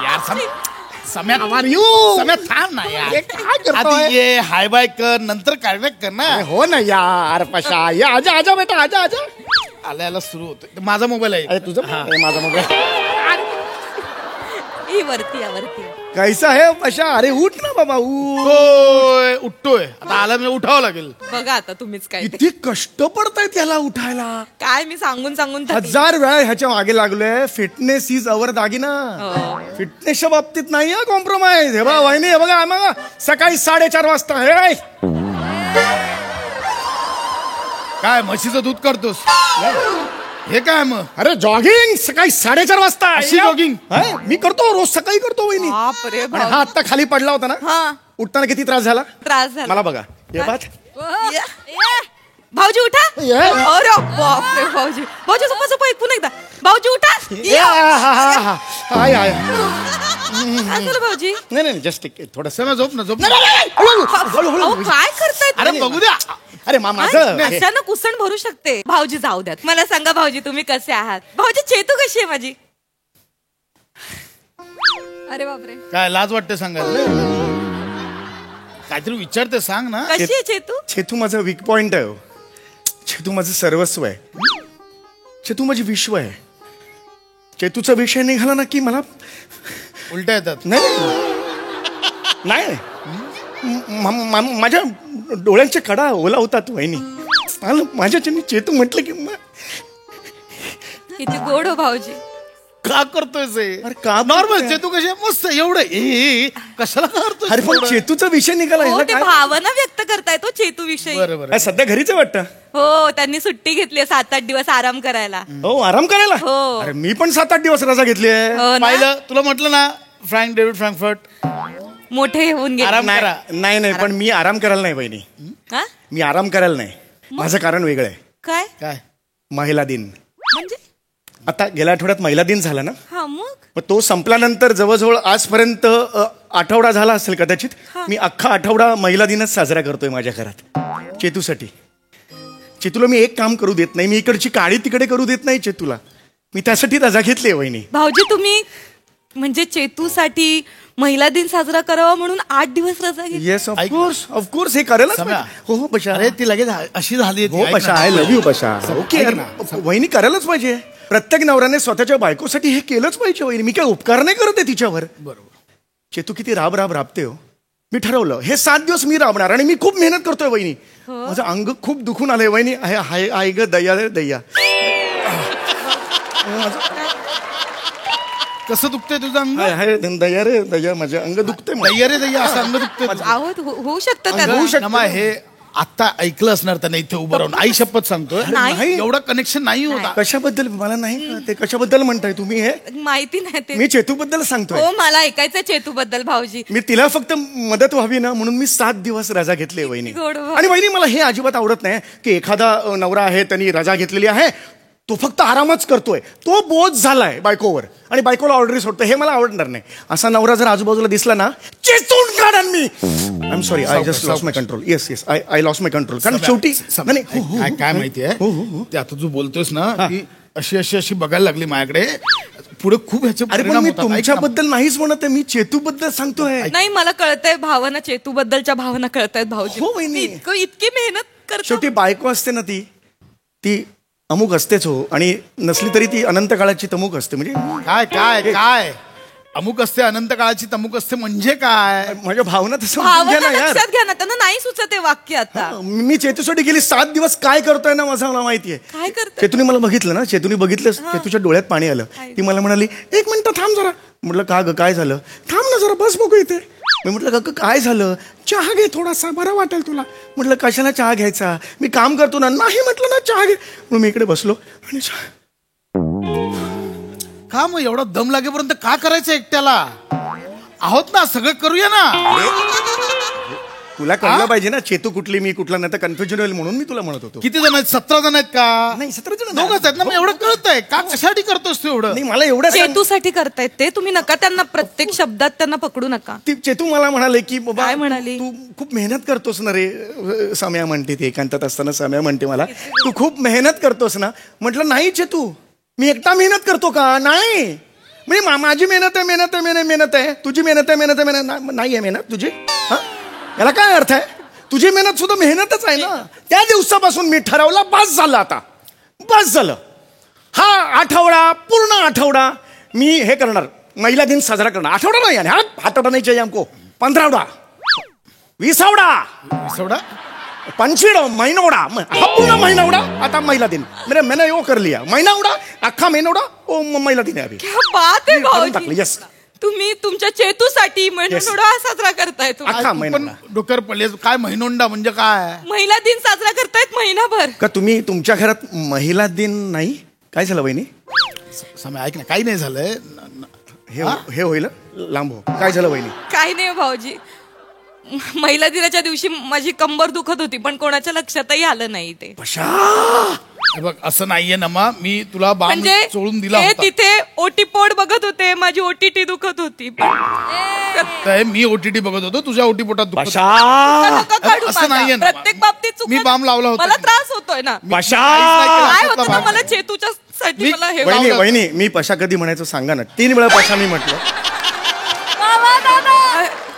यार सम्या, How are you? सम्या थांब ना यार. हे काय आधी करतोय? ये हाय बाय कर, नंतर कॅरबॅक कर ना. अरे हो ना यार, पशा ये आजा आजा बेटा, आजा आजा. आल्याला सुरू होतं. माझा मोबाईल आहे. अरे तुझं हे माझा मोबाईल. ही वरती आहे, वरती आहे. कैसा है पशा? अरे उठ ना बाबा, उठ. उठतोय आता. आला मी उठावं लागेल. बघा आता तुम्हीच काय ते. किती कष्ट पडताय त्याला उठायला. काय मी सांगून सांगून थकली. 1000 वेळा ह्याच्या मागे लागलोय. फिटनेस इज अवर दागिना. फिटनेसच्या बाबतीत नाही कॉम्प्रोमाइज. हे बघा वहिनी, हे बघा मग सकाळी 4:30 वाजता. हे काय म्हशीचं दूध करतोस? हे काय मग? अरे जॉगिंग सकाळी 4:30 वाजता. अशी jogging? मी करतो, रोज सकाळी करतो वहिनी. बापरे आणि हा आत्ता खाली पडला होता ना, हा उठताना किती त्रास झाला त्रास झाला. मला बघा. हे बात ये. भाऊजी उठा. ये. अरे बापरे भाऊजी. भाऊजी झोपा झोपा एक पुन्हा एकदा. भाऊजी उठा. ये. हाय हाय. काय झालं भाऊजी? नाही नाही जस्ट थोडस. समय झोप ना, झोप. अहो, काय करताय अरे बघू द्या. अरे माझं हे- अचानक उसण भरू शकते. भाऊजी जाऊ द्यात. मला सांगा भाऊजी तुम्ही कसे आहात? भाऊजी चेतू कशी आहे माझी? अरे बापरे. काय लाज वाटते सांगायला? काहीतरी विचारते, सांग ना. कशी आहे चेतू? छेतू माझं वीक पॉइंट आहे. छेतू माझं सर्वस्व आहे. छेतू माझी विश्व आहे. चेतूचा विषय निघाला ना की मला उलट्या येतात. नाही माझ्या डोळ्यांच्या कडा ओला होतात वहिनी. माझ्याच्यानी चेतू म्हटलं की किती गोड हो भाऊजी. का करतोय अरे का नॉर्मल बोलतोय? चेतू कशी आहे? मस्त एवढं कशाला करतोय अरे पण चेतूचा विषय निघाला हो ह्याला ते काय? भावना व्यक्त करताय तो चेतू विषयी. बरोबर काय सध्या घरीच आहे वाटतं. हो त्यांनी सुट्टी घेतली 7-8 दिवस आराम करायला. हो आराम करायला. हो. अरे मी पण 7-8 दिवस रजा घेतली आहे. हो ना? पाहिलं तुला म्हटलं ना फ्रँक डेव्हिड फ्रँकफर्ट मोठे होऊन गेले. आराम करा. नाही पण मी आराम करायला नाही बहिणी. हा? मी आराम करायला नाही. माझं कारण वेगळं आहे. काय काय महिला दिन. म्हणजे आता गेल्या आठवड्यात महिला दिन झाला ना. हा मग मग तो संपल्यानंतर जवळजवळ आजपर्यंत आठवडा झाला असेल कदाचित. मी अख्खा आठवडा महिला दिनच साजरा करतोय माझ्या घरात चेतूसाठी. चेतूला मी एक काम करू देत नाही. मी इकडची काळी तिकडे करू देत नाही चेतूला. मी त्यासाठी रजा घेतली आहे वहिनी. भाऊजी तुम्ही म्हणजे चेतूसाठी महिला दिन साजरा करावा म्हणून 8 दिवस रजा घेतली. येस ऑफकोर्स हे करेलच. सम्या. हो बशा. अरे ती लगेच अशी झाली हो बशा आय लव्ह यू बशा. ओके ऐक ना. वहिनी करायलाच पाहिजे. प्रत्येक नवऱ्याने स्वतःच्या बायकोसाठी हे केलंच पाहिजे वहिनी. मी काय उपकार नाही करत आहे तिच्यावर. बरोबर. चेतू किती राबते हो. मी ठरवलं हे 7 दिवस मी राबणार आणि मी खूप मेहनत करतोय वहिनी. माझं अंग खूप दुखून आलंय वहिनी. आई ग दया रे दया. कसं दुखतंय तुझं अंग? हाय दया रे दया. माझं अंग दुखतंय. दయ్या रे दయ్या असं अंग दुखतंय तुझं. आहो होऊ शकतं अंग त्याला. होऊ शकतं. नमा, हे आता ऐकलं असणार त्याने इथे उभं राहून. आई शपथ सांगतोय नाही. एवढं कनेक्शन नाही होता. कशाबद्दल मला नाही ते कशाबद्दल म्हणताय तुम्ही हे. माहिती नाही ते. मी चेतूबद्दल सांगतोय. हो मला ऐकायचं चेतू बद्दल भाऊजी. मी तिला फक्त मदत व्हावी ना म्हणून मी 7 दिवस रजा घेतली वहिनी. गोड भाऊ. आणि वहिनी मला हे अजिबात आवडत नाही की एखादा नवरा आहे त्यांनी रजा घेतलेली आहे तो फक्त आरामच करतोय. तो बोझ झालाय बायकोवर आणि बायकोला ऑर्डर सोडतोय. हे मला आवडणार नाही. असा नवरा जर आजूबाजूला दिसला ना चेचून काढन मी. I am sorry I just lost my control. Yes I lost my control. कारण शेवटी नाही, काय माहितीये ते आता तू बोलतोयस ना की अशी बघायला लागली माझ्याकडे पुढे खूप ह्याचे अरे पण परिणाम मी होतात. ऐक ना. तुमच्याबद्दल नाहीच म्हणत आहे. मी चेतूबद्दल सांगतोय. नाही मला कळतंय भावना चेतू बद्दलच्या भावना कळतायत भाऊजी. हो, वहिनी. इतकी मेहनत करतो. शेवटी बायको असते ना ती अमुक असतेच हो. आणि नसली तरी ती अनंत काळाची तमुक असते. म्हणजे काय काय काय अमुक असते अनंत काळाची तमुक असते म्हणजे काय? माझ्या भावना तसं समजून घ्या भावना ना यार. लक्षात घ्या ना त्यांना नाही सुचत वाक्य आता. मी चेतूसाठी गेली 7 दिवस काय करतोय ना माझं मला माहितीये. काय करतोय? चेतूने मला बघितलं ना. चेतूने बघितलं चेतूच्या डोळ्यात पाणी आलं. ती मला म्हणाली 1 मिनिट थांब जरा. म्हटलं का ग काय झालं. थांब ना जरा बस बघू इथे. मी म्हटलं का काय झालं. चहा घे थोडासा बरं वाटेल तुला. म्हटलं कशाला चहा घ्यायचा मी काम करतो ना. नाही म्हटलं ना चहा घे. म्हणून मी इकडे बसलो आणि का मग एवढा दम लागेपर्यंत का करायचं एकट्याला. आहोत ना सगळं करूया ना. तुला कळलं पाहिजे ना चेतू कुठली मी कुठला नाही तर कन्फ्युजन होईल म्हणून मी तुला म्हणत होतो. किती जण आहेत? 17 जण आहेत का? नाही 17 जण दोघच आहेत ना. मग एवढं कळतंय का कशासाठी करतोस तू एवढं? नाही मला एवढं चेतूसाठी करतायत ते. तुम्ही नका त्यांना प्रत्येक शब्दात त्यांना पकडू नका. ती चेतू मला म्हणाले की बाबा काय म्हणाली? तू खूप मेहनत करतोस ना रे. सम्या म्हणते ती एकांतात असताना सम्या म्हणते मला तू खूप मेहनत करतोस ना. म्हटलं नाही चेतू मी एकटा मेहनत करतो का. नाही म्हणजे माझी मेहनत आहे तुझी मेहनत आहे नाही आहे मेहनत तुझी. हा याला काय अर्थ आहे. तुझी मेहनत सुद्धा मेहनतच आहे ना. त्या दिवसापासून मी ठरवलं बस झालं आता. बस झालं. हा आठवडा पूर्ण आठवडा मी हे करणार महिला दिन साजरा करणार. आठवडा नाही आणि हा आठवडा नाही चाहिए हमको. 15वडा 20वडा 25 महीनोडा. हा पूर्ण महीनोडा आता महिला दिन. मैंने वो कर लिया. महीनोडा अख्खा महीनोडा ओ महिला दिन आहे अभी. क्या बात आहे टाकलं. भाऊजी. येस तुम्ही तुमच्या चेतूसाठी महिनोडा साजरा करताय तुम्ही. अख्खा पण महिनोडा. डोक्यावर पडले काय महिनोंडा म्हणजे काय? महिला दिन साजरा करतायत महिनाभर. का तुम्ही तुमच्या घरात महिला दिन नाही. काय झालं वहिनी. समय ऐक ना काही नाही झालंय. हे होईल लांब हो. काय झालं वहिनी. काही नाही भाऊजी. महिला दिनाच्या दिवशी माझी कंबर दुखत होती पण कोणाच्या लक्षातही आलं नाही ते. हे बघ असं नाहीये ना मा. मी तुला बाम म्हणजे चोळून दिला हे होता. तिथे ओटीपोट बघत होते. माझी ओटीटी दुखत होती. तर मी ओटीटी बघत होतो तुझ्या ओटी पोटात दुखत होतं. नका काढू असं माझा. नाहीये ना. प्रत्येक बाबतीत चुकत- मी बाम लावला होता. मला त्रास होतोय ना. पशा काय होतं ना मला चेतूच्या साठी मी- मला हे वहिनी वहिनी मी पशा कधी म्हणायचं सांगा ना. 3 वेळा पशा मी म्हटलं.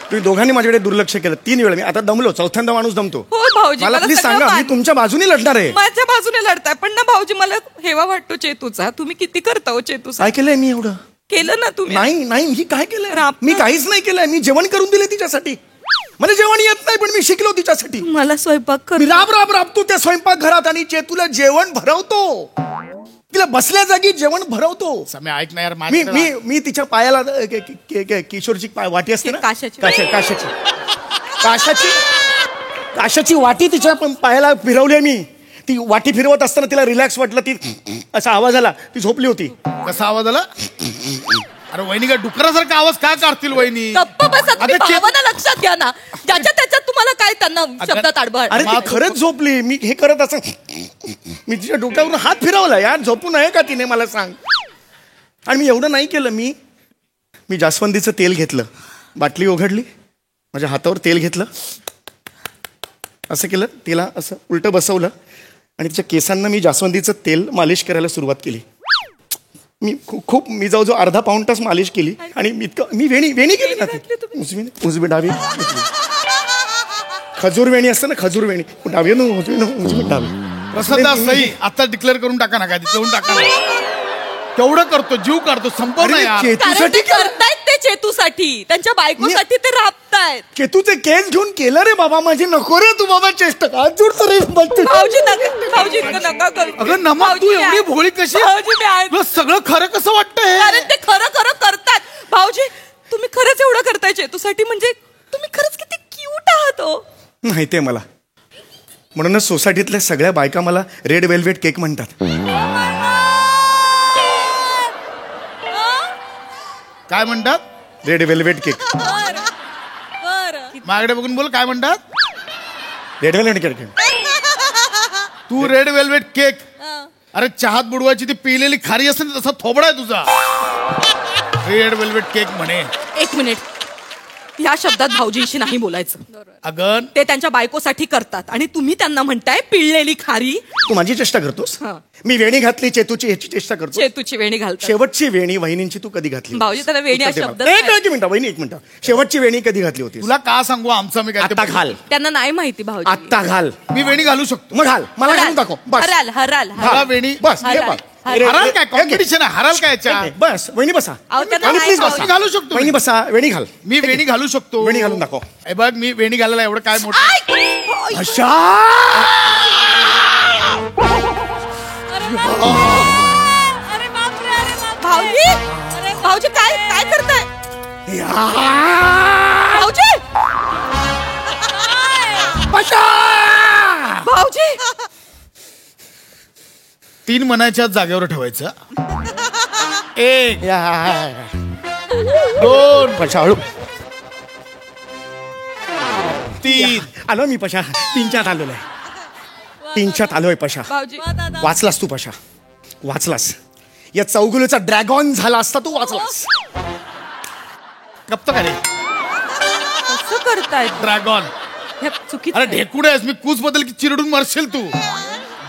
तुम्ही दोघांनी माझ्याकडे दुर्लक्ष केलं 3 वेळा. मी आता दमलो. 4थ्यांदा माणूस दमतो. हो भाऊजी मला प्लीज सगळं सांगा मी मान- तुमच्या बाजूने लढणार आहे. माझ्या बाजूने लढताय पण ना भाऊजी मला हेवा वाटतो चेतूचा. तुम्ही किती करता हो चेतूचा. काय केलंय मी एवढं. केलं ना तुम्ही. नाही मी काय केलंय. राप- मी काहीच नाही केलंय. मी जेवण करून दिले तिच्यासाठी. मला जेवण येत नाही पण मी शिकलो तिच्यासाठी. मला स्वयंपाक कर. मी राबतो त्या स्वयंपाक घरात आणि चेतूला जेवण भरवतो. तिला बसल्या जागी जेवण भरवतो. सम्या ऐक ना यार, मी माझ्या मी मी तिच्या पायाला किशोरची वाटी असते ना, काशाची. काशाची वाटी तिच्या पायाला फिरवली मी. ती वाटी फिरवत असताना तिला रिलॅक्स वाटलं, ती असा आवाज आला, ती झोपली होती. कसा आवाज आला? अरे वहिनी काय डुकरासारखा आवाज काय काढतील वहिनी? गप्प बसा तुम्ही, अगं, भावना लक्षात घ्या ना. ज्याच्या त्याच्यात तुम्हाला काय त्यांना शब्दात आडबड. अरे ती खरंच झोपली. मी हे करत असं, मी तिच्या डोक्यावरून हात फिरवला. यार झोपू नये का तिने, मला सांग. आणि मी एवढं नाही केलं. मी जास्वंदीचं तेल घेतलं, बाटली उघडली, माझ्या हातावर तेल घेतलं, असं केलं, तिला असं उलटं बसवलं आणि तिच्या केसांना मी जास्वंदीचं तेल मालिश करायला सुरुवात केली. मी जवळजवळ अर्धा पाऊण तास मालिश केली. आणि मी वेणी केली ना, उजवी डावी, खजूर वेणी असतं ना, खजूर वेणी, डावी उजवी डावी. प्रसादा सई आता डिक्लेअर करून टाका ना, काय देऊन टाका ना. तेवढं करतो, जीव काढतो, संपवलं यार. कारण चेतूसाठी ते करतायत ते चेतूसाठी, त्यांच्या बायकोसाठी ते राबतायत. चेतूचे केस घेऊन केलं रे बाबा. माझी नको रे तू बाबा चेष्टा. काय जोडतो रे भाऊजी भाऊजी इतकं नका करू. अगं नमा, तू भाऊजी, एवढी भोळी कशी? भाऊजी मी आहे. तुला सगळं खरं कसं वाटतंय? कारण ते खरं खरं करतात. भाऊजी तुम्ही खरंच एवढं करताय चेतूसाठी, म्हणजे तुम्ही खरंच किती क्यूट आहात हो. माहितीये मला, म्हणूनच सोसायटीतल्या सगळ्या बायका मला रेड वेल्वेट केक म्हणतात. काय म्हणतात? Red velvet cake. माझ्याकडे बघून बोल, काय म्हणतात? Red velvet cake. तू रेड वेल्वेट केक. अरे चहात बुडवायची ती पिलेली खारी असते ना, तसा थोबडा आहे तुझा. रेड वेल्वेट केक म्हणे. एक मिनिट, या शब्दात भाऊजींशी नाही बोलायचं. अगं ते त्यांच्या बायकोसाठी करतात आणि तुम्ही त्यांना म्हणताय पिळलेली खारी. तू माझी चेष्टा करतोस. हा. मी वेणी घातली चेतूची, ह्याची चेष्टा करतो. चेतूची वेणी घालतात. शेवटची वेणी वहिनींची तू कधी घातली? भाऊजी त्याला वेणी हा उत्तर दे शब्द मला. एक मिनिट वहिनी, एक मिनिट. शेवटची वेणी कधी घातली होती? तुला का सांगू, आमचा मी काय आत्ता घाल. त्यांना नाही माहिती भाऊजी. आत्ता घाल. मी वेणी घालू शकतो. मग घाल, मला घालून दाखव. बस हराल हराल मला वेणी बस, हे हराल. बघ. हराल काय कॉम्पिटिशन आहे? हराल काय याच्या? बस वहिनी बसा. अहो, त्यांना वहिनी नाही प्लीज भाऊजी. बसा. घालू शकतो. वहिनी बसा, वेणी घाल. मी वेणी घालू शकतो. वेणी घालून दाखव. हे बघ, मी वेणी घालायला एवढं काय मोठं. अशा भाऊजी भाऊजी काय काय करताय भाऊजी? भाऊजी 3 मनाच्या जागेवर ठेवायचं. 1 2 पशा 3. आलो मी पशा. 3च्यात आलेलो आहे. 3च्यात आलोय पशा. भाऊजी वाचलास तू पशा, वाचलास. या चौगुलीचा ड्रॅगॉन झाला असता तू, वाचलास. कप्त का रे कसं करतायत? ड्रॅगॉन? हे चुकीचं अरे आहे. ढेकुडे आहेस, मी कूच बदल की चिरडून मरशील तू.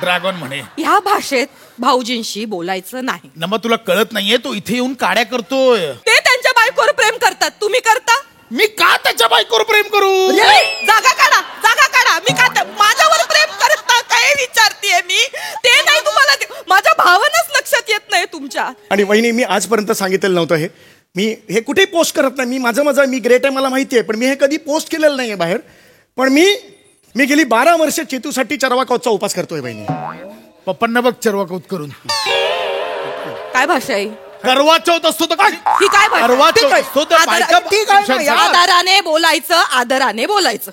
ड्रॅगॉन म्हणे. ह्या भाषेत भाऊजींशी बोलायचं नाही. नमा तुला कळत नाहीये, तो इथे येऊन काड्या करतोय. ते त्यांच्या बायकोवर प्रेम करतात, तुम्ही करता? मी का त्याच्या बायकोवर प्रेम करू? जागा काढा, जागा काढा. मी का माझ्यावर प्रेम करता काय विचारतीये मी? ते नाही तुम्हाला माझ्या भावनाच लक्षात येत नाही तुमच्या. आणि वहिनी, मी आजपर्यंत सांगितलेलं नव्हतं हे. मी हे कुठे पोस्ट करत नाही. मी माझं मी ग्रेट आहे, मला माहिती आहे. पण मी हे कधी पोस्ट केलेलं नाहीये बाहेर. पण मी गेली 12 वर्ष चेतूसाठी चरवाकौतचा उपास करतोय वहिनी. पप्पांना बघ चरवाकौत करून. काय भाषा आहे करवा चौथ असतो तर काय? ही? काय भाषा? करवा चौथ ठीक असतो तर आहे. बायका ठीक आहे ना, आदराने बोलायचं, आदराने बोलायचं.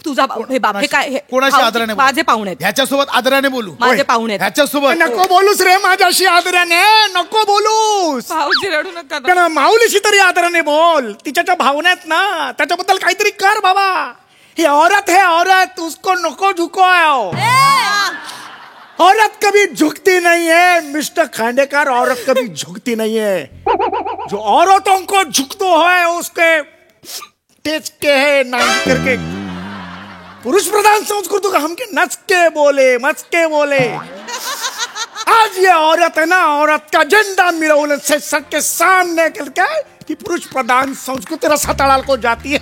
तुझा हे बाप हे काय हे? कोणाशी भाऊजी, आदराने बोलू? माझे पाहुणे आहेत. ह्याच्यासोबत आदराने बोलू. माझे पाहुणे आहेत. ह्याच्यासोबत नको बोलूस रे माझ्याशी आदराने, नको बोलूस. भाऊजी रडू नका ना. पण माऊलीशी तरी आदराने बोल. तिच्या भावना आहेत ना, त्याच्याबद्दल काहीतरी कर बाबा. ही औरत है, औरत, उसको नको झुको. औरत कभी झुकती नहीं है मिस्टर खांडेकर. औरत कभी झुकती नहीं है. जो औरतों को झुकतो है उसके तेज के है नाम करके पुरुष प्रधान संस्कृति को हमके नच के बोले, मच के बोले. आज ये औरत है ना, औरत का झंडा मिरवने से सबके सामने करके कि पुरुष प्रधान संस्कृति रसातळाला को जाती है.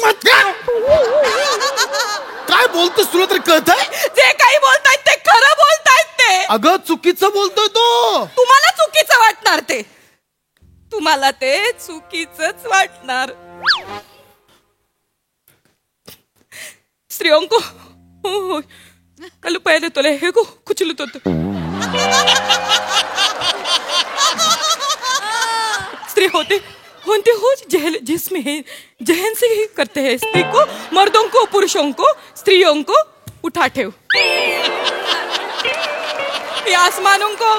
मत कर. काय बोलतोस, तुला तरी कळतंय? जे काही बोलतायत ते खरं बोलतायत ते. अगं चुकीचं बोलतोय तो. तुम्हाला चुकीचं वाटणार ते. तुम्हाला ते चुकीचंच वाटणार. स्त्रियों को कल पहले तोले हे को कुचलत होत स्त्री होते हो जिसमें है जहन से ही करते हैं स्त्री को, मर्दों को, पुरुषों को, स्त्रियों को उठा ठेव। ये आसमानों को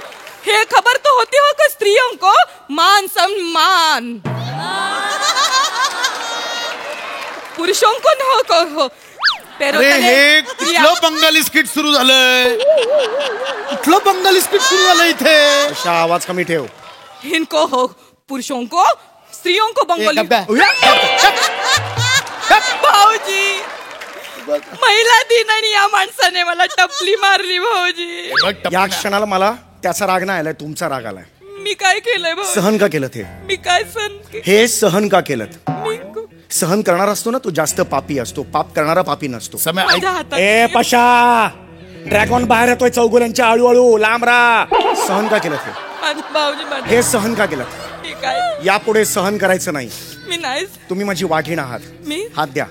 ये खबर तो होती हो कि स्त्रियों को मान सम्मान, पुरुषों को न हो। अरे हे कुठलं बंगाली स्किट सुरू झालंय, कुठलं बंगाली स्किट सुरू झालंय इथे? अशा आवाज कमी ठेव. इनको हो पुरुषों को, स्त्रियों को बंगाली। भाऊजी महिला दिन आणि या माणसाने मला टपली मारली भाऊजी. या क्षणाला मला त्याचा राग नाही आलाय, तुमचा राग आलाय. मी काय केलंय भाऊ? सहन का केलं ते? मी काय हे सहन का केलं? मी सहन करणारा असतो ना तो जास्त पापी असतो, पाप करणारा पापी नसतो. समय ऐक. माझ्या हातात ए पशा, ड्रॅगॉन बाहेर येतोय चौगुल्यांच्या आळूआळू, लांब राहा. सहन का केलं ते? भाऊजी माझं हे सहन का केलं? मी काय यापुढे सहन करायचं नाही. मी नाहीच. तुम्ही माझी वाघीण आहात. मी हात द्या.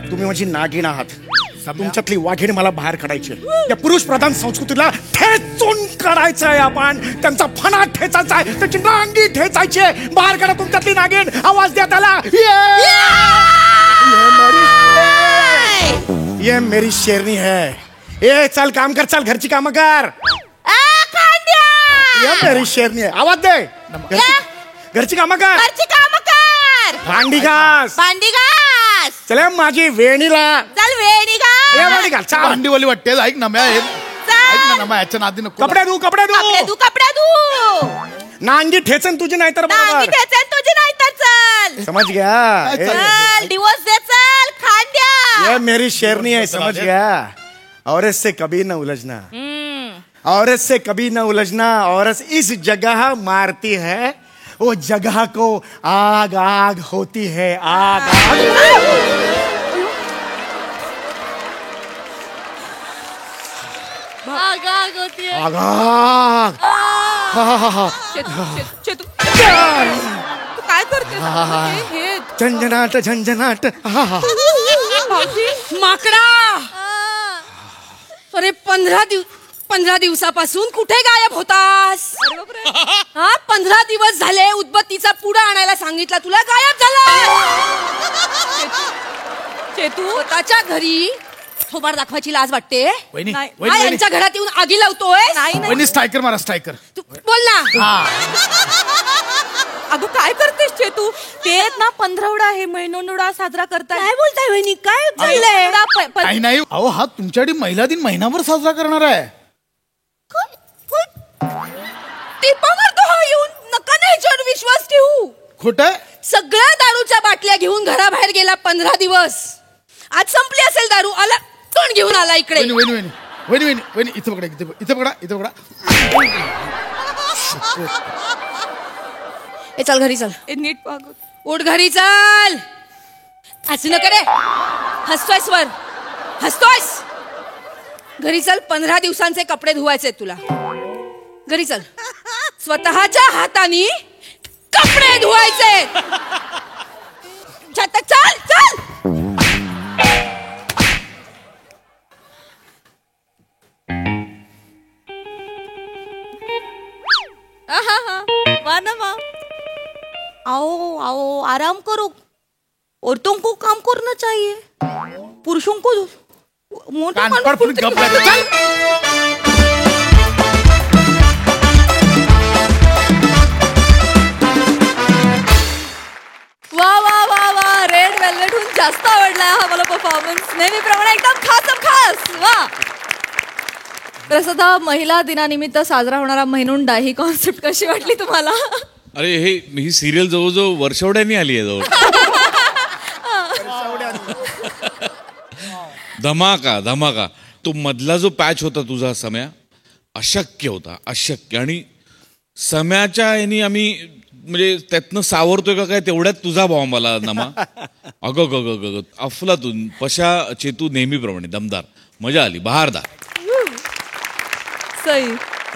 तुम्ही माझी नागिण आहात. तुमच्यातली वाघीण मला बाहेर काढायची. या पुरुष प्रधान संस्कृतीला ठेचून काढायचं आहे आपण. त्यांचा फणा ठेचायचा आहे, त्याची नांगी ठेचायची आहे. बाहेर काढा तुमच्यातली नागिण. आवाज द्या त्याला. ये मेरी शेरनी है. ए चल काम कर, चल घरची कामं कर. ये मेरी शेरनी आहे. आवाज दे. घरची कामं कर. भांडी घास. चला माझी वेणीला. ये वेणी घाल. चाल. भांडीवाली वाटते. ऐक ना म्या, ऐक ना नमा, याच्या नादी नको. कपडे धू, कपडे धू. नांगी ठेचन तुझी नाही तर बरोबर. समझ गया. दिवस दे चल खांद्या. ये मेरी शेरनी है, समझ गया. औरत से कभी न उलझना, औरत से कभी न उलझना. औरत इस जगह मारती है, वो जगह को आग आग होती है. आग आग आग होती है. आग आग. चेतू तू काय करते? हे झंझनाट झंझनाट. माकडा, अरे 15 दिवसापासून कुठे गायब होतास? हा 15 दिवस झाले. उदबत्तीचा पुडा आणायला सांगितला तुला, गायब झाला. चेतू स्वतःच्या घरी थोबाड दाखवायची लाज वाटते? वहिनी, नाही. वहिनी, वहिनी. यांच्या घरात येऊन आगी लावतोय? नाही वहिनी स्ट्रायकर मारा, स्ट्रायकर. तू बोल ना. अगं काय करतेस चेतू? ते ना 15वडा हे महिनोडा साजरा करताय. काय बोलताय वहिनी? काय चाललंय? काही नाही. अहो हा तुमच्याकडे महिला दिन महिनाभर साजरा करणार आहे. टिपा मारतो हा येऊन. नका ना ह्याच्यावर विश्वास ठेवू. खोटं? सगळ्या दारूच्या बाटल्या घेऊन घराबाहेर गेला 15 दिवस. आज संपली असेल दारू. आला तोंड घेऊन आला इकडे. वहिनी, वहिनी, वहिनी, वहिनी, वहिनी, वहिनी, इथं बघा, इथं बघा, इथं बघा. ए चल घरी चल. नीट वाग. उठ घरी चल. असं नको रे. हसतोयस वर, हसतोयस. घरी चल. 15 दिवसांचे कपडे धुवायचे तुला. घरी चल. स्वतःच्या हाताने कपडे धुवायचे. चल चल. आओ आओ आराम करो. औरतों को काम करना चाहिए, पुरुषों को मोटे कानपड फुल गप आहे. चल. वा वा वा वा. रेड वेल्वेटहून जास्त आवडलाय हा मला परफॉर्मन्स. नेहमीप्रमाणे एकदम खास. वा. प्रसादा, महिला दिनानिमित्त साजरा होणारा महिनोंडा ही कॉन्सेप्ट कशी वाटली तुम्हाला? अरे ही सिरियल जवळजवळ वर्षवड्यानी आली आहे. धमाका. तो मधला जो पॅच होता तुझा सम्या, अशक्य होता, अशक्य. आणि सम्याच्या यानी आम्ही म्हणजे त्यातनं सावरतोय का काय तेवढ्यात तुझा भाव मला नमा. अगं अफलातून. पशा, चेतू नेहमीप्रमाणे दमदार. मजा आली, बहारदार. सई.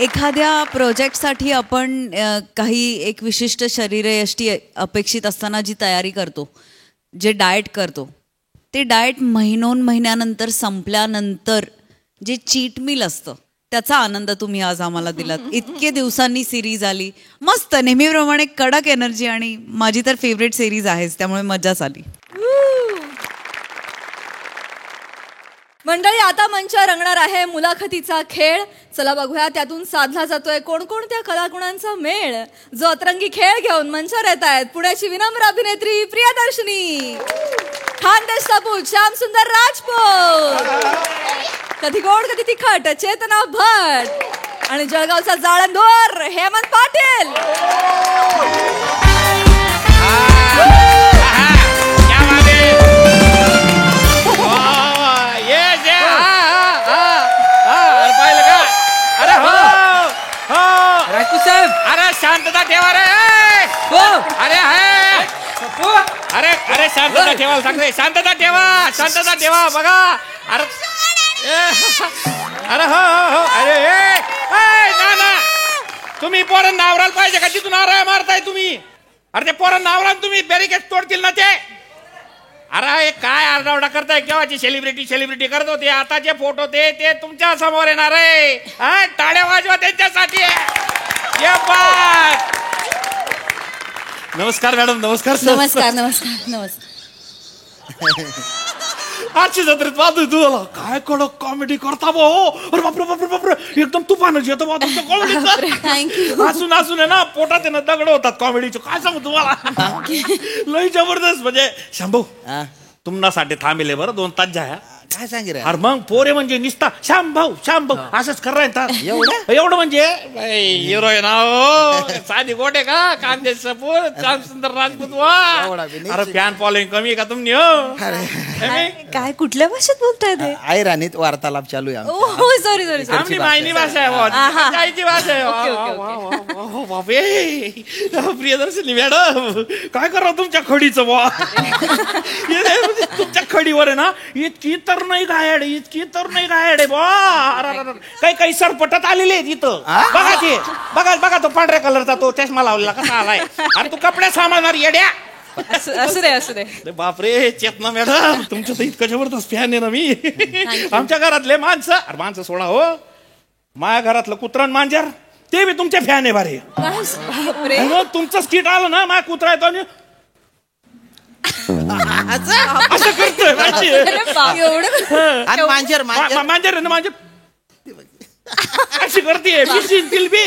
एखाद्या प्रोजेक्टसाठी आपण काही एक विशिष्ट शरीरयष्टी अपेक्षित असताना जी तयारी करतो, जे डाएट करतो, ते डाएट महिन्यानंतर संपल्यानंतर जे चीट मिल असतं त्याचा आनंद तुम्ही आज आम्हाला दिलात. इतके दिवसांनी सिरीज आली, मस्त नेहमीप्रमाणे कडक एनर्जी, आणि माझी तर फेवरेट सिरीज आहेच, त्यामुळे मजाच आली. मंडळी, आता मंचावर रंगणार आहे मुलाखतीचा खेळ. चला बघूया त्यातून साधला जातोय कोणकोणत्या कलागुणांचा मेळ. जो अतरंगी खेळ घेऊन मंचावर येत आहेत पुण्याची विनम्र अभिनेत्री प्रियदर्शनी, खानदेश सपूत श्याम सुंदर राजपूत, कधी गोड कधी तिखट चेतना भट, आणि जळगावचा जाळंधोर हेमंत पाटील. राजपूत साहेब, अरे शांतता ठेवा रे. अरे अरे अरे शांतता ठेवा सांगते. शांतता ठेवा बघा. अरे अरे हो अरे ना तुम्ही पोरांना आवरायला पाहिजे का? तिथून आराय मारताय तुम्ही. अरे ते पोरांना आवरा, तुम्ही बॅरिकेड तोडतील ना ते. अरे काय आरडाओरडा करताय? केव्हाची सेलिब्रिटी करत होते, आताचे फोटो ते तुमच्या समोर येणार आहे. टाळ्या वाजवा त्यांच्यासाठी. नमस्कार मॅडम. नमस्कार सर. नमस्कार. आजची जत्रेत वाजू तुला काय कडक कॉमेडी करता भाऊ. अरे बापरे एकदम तुफानच येतो तुमच्या कॉमेडीचं. हसून आहे ना पोटात आहे ना दगड होतात कॉमेडीचे. काय सांगू तुम्हाला, लई जबरदस्त. म्हणजे शंभू तुम्हासाठी थांबेले बरं 2 तास जाया. काय सांगे रे? अरे मग पोरे म्हणजे निसता श्याम भाऊ असंच करायचं. एवढं म्हणजे हिरोईन साधी गोटे का खानदेश सपूत श्याम सुंदर राजपूत. वा अरे फॅन फॉलोइंग कमी का तुम्ही? काय कुठल्या भाषेत बोलताय ते? आई राणीत वार्तालाप चालू आहे. हो सॉरी आमची मायनी भाषा आहे, आईची भाषा आहे. बापे प्रियदर्शनी मॅडम काय करा तुमच्या खडीचं बा. तुमच्या खडीवर आहे ना इतकी तर नाही गायड बा. काही सरपटत आलेले आहेत इथं. बघा तो पांढऱ्या कलरचा तो चष्मा लावलेला कसा आलाय. अरे तू कपडे सांभाळणार येड्या. असू दे. बापरे चेतना मॅडम तुमचं तर इतकं जबरदस्त फॅन आहे ना मी. आमच्या घरातले माणसं सोडा हो. माझ्या घरातलं कुत्रण मांजर ते बी तुमचे फॅन आहे बारे. तुमचं स्किट आलं ना माझ्या कुत्रा येतो आणि असं करतोय. मांजर अशी करते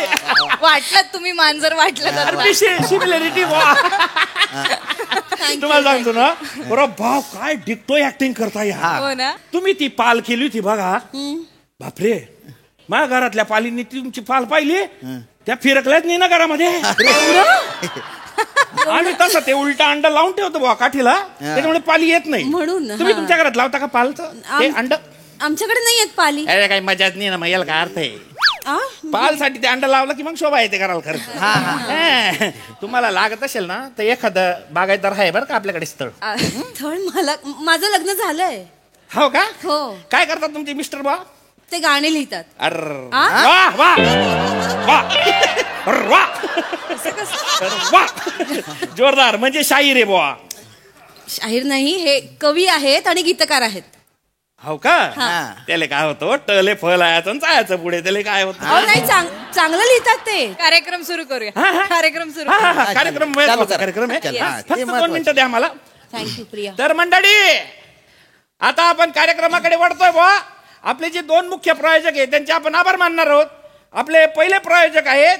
वाटलं तुम्ही मांजर वाटलं सिमिलॅरिटी. तुम्हाला सांगतो ना बरोबर भाव काय डिक्टो ऍक्टिंग करता या. तुम्ही ती पाल केली होती बघा. बापरे माझ्या घरातल्या पालींनी तुमची पाल पाहिली त्या फिरकल्याच नाही ना घरामध्ये. आम्ही तसं ते उलटा अंड लावून ठेवतो बा काठीला, त्याच्यामुळे पाली येत नाही. म्हणून तुम्ही तुमच्या घरात लावता का पालचं ते अंड? आमच्याकडे नाही येत पाली. अरे काही मजाच नाही ना मग याला काय अर्थ आहे. पाल साठी ते अंड लावलं की मग शोभा येते घराला खर्च. तुम्हाला लागत असेल ना तर एखादं बागायतदार आहे बरं का आपल्याकडे स्थळ. माझं लग्न झालंय. हो का? हो. काय करतात तुमचे मिस्टर बा? ते गाणे लिहितात. अरे वा जोरदार. म्हणजे शाहीर आहे बुवा. शाहीर नाही, हे कवी आहेत आणि गीतकार आहेत. हो का? त्याला काय होतं टले फळ यायचं जायचं पुढे. त्याला काय होतं नाही चांगलं लिहितात ते. कार्यक्रम सुरू करूया. कार्यक्रम फक्त 2 मिनिटं द्या मला. थँक्यू प्रिया. तर मंडळी आता आपण कार्यक्रमाकडे वळतोय बुवा. आपले जे 2 मुख्य प्रायोजक आहेत त्यांचे आपण आभार मानणार आहोत. आपले पहिले प्रायोजक आहेत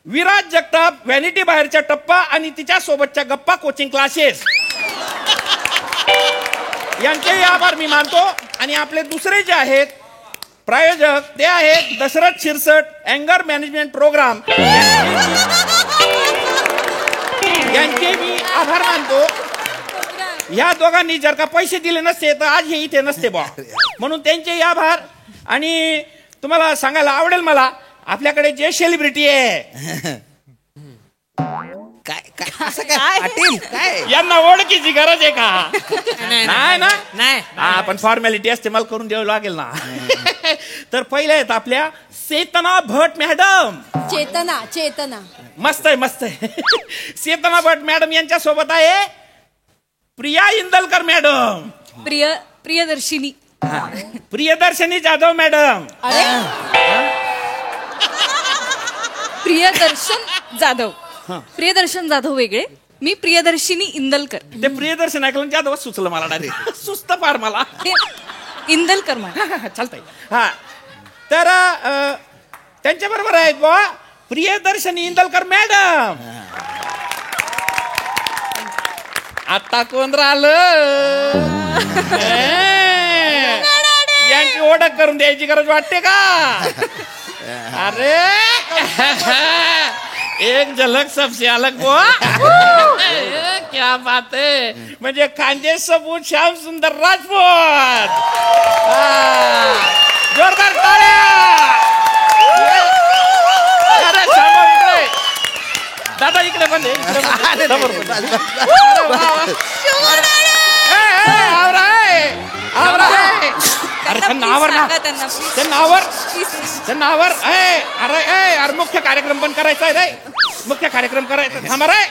विराज जगताप, व्हॅनिटी बाहेरच्या टप्पा आणि तिच्या सोबतच्या गप्पा कोचिंग क्लासेस, यांचेही आभार मी मानतो. आणि आपले दुसरे जे आहेत प्रायोजक ते आहेत दशरथ शिरसट अँगर मॅनेजमेंट प्रोग्राम, यांचे मी आभार मानतो. या दोघांनी जर का पैसे दिले नसते तर आज हे इथे नसते बा, म्हणून त्यांचेही आभार. आणि तुम्हाला सांगायला आवडेल मला आपल्याकडे जे सेलिब्रिटी आहे काय यांना ओळखीची गरज आहे का? नाही ना, नाही आपण फॉर्मॅलिटी असते मला करून द्यावं लागेल ना. तर पहिले आहेत आपल्या चेतना भट मॅडम. चेतना मस्त आहे. चेतना भट मॅडम यांच्या सोबत आहे प्रिया इंदलकर मॅडम. प्रियदर्शिनी. प्रियदर्शनी जाधव मॅडम. प्रियदर्शन जाधव. प्रियदर्शन जाधव वेगळे, मी प्रियदर्शिनी इंदलकर. ते प्रियदर्शन ऐकलं जाधवच सुचलं मला डायरेक्ट. सुस्त फार मला. इंदलकर म्हणा. चालतंय. हा तर त्यांच्या बरोबर आहेत बुवा प्रियदर्शनी इंदलकर मॅडम. आता कोण राहिलं? यांची ओळख करून द्यायची गरज वाटते का? अरे एक झलक सबसे अलग बुवा. क्या बात है. म्हणजे खांदे सबूत श्याम सुंदर राजपूत. जोरदार टाळ्या. अरे थांबा इकडे. दादा इकडे पण नावावर अरे मुख्य कार्यक्रम पण करायचा आहे रे. मुख्य कार्यक्रम करायचा. थांबा रे.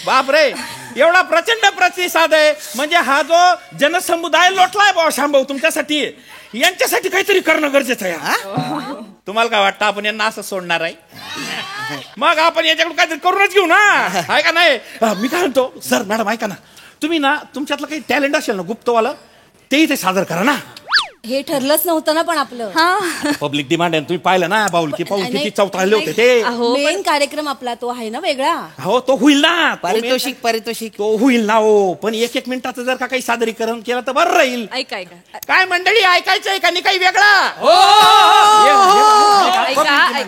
बाप रे एवढा प्रचंड प्रतिसाद आहे. म्हणजे हा जो जनसमुदाय लोटलाय भाऊ शांभाऊ तुमच्यासाठी, यांच्यासाठी काहीतरी करणं गरजेचं आहे. तुम्हाला काय वाटतं आपण यांना असं सोडणार आहे? मग आपण याच्याकडून काहीतरी करूनच घेऊ ना. आहे का नाही? मी काय म्हणतो सर मॅडम ऐका ना, तुम्ही ना तुमच्यातलं काही टॅलेंट असेल ना गुप्तवालं, ते इथे सादर करा ना. हे ठरलंच नव्हतं ना पण आपलं. पब्लिक डिमांड आहे. तुम्ही पाहिलं ना बाऊल की पाऊल किती चौथाळले होते ते. मेन कार्यक्रम आपला तो आहे ना वेगळा. हो तो होईल ना. पारितोषिक तो होईल ना. हो पण एक मिनिटाचं जर का काही सादरीकरण केलं तर बरं राहील. ऐका काय मंडळी ऐकायचंय का नाही काही वेगळा?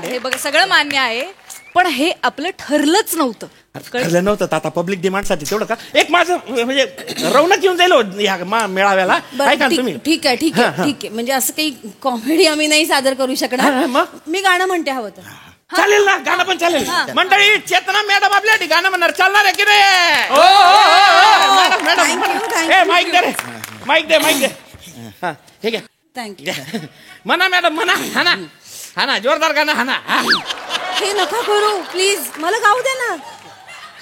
हे बघा सगळं मान्य आहे, पण हे आपलं ठरलंच नव्हतं. ठरलं नव्हतं तर आता पब्लिक डिमांड साठी तेवढं का एक माझं म्हणजे रौनक येऊन जाईल या मेळाव्याला. ऐका तुम्ही. ठीक आहे म्हणजे असं काही कॉमेडी आम्ही नाही सादर करू शकणार. मी गाणं म्हणते हवं तर. चालेल ना. गाणं पण चालेल. मंडळी चेतना मॅडम आपल्यासाठी गाणं म्हणणार. चालणार आहे की नाही? मॅडम माईक दे रे. माईक दे. हा ठीक आहे. थँक्यू. म्हणा मॅडम म्हणा. हा ना जोरदार गाणं हा ना. हे नका करू प्लीज, मला गाऊ दे ना.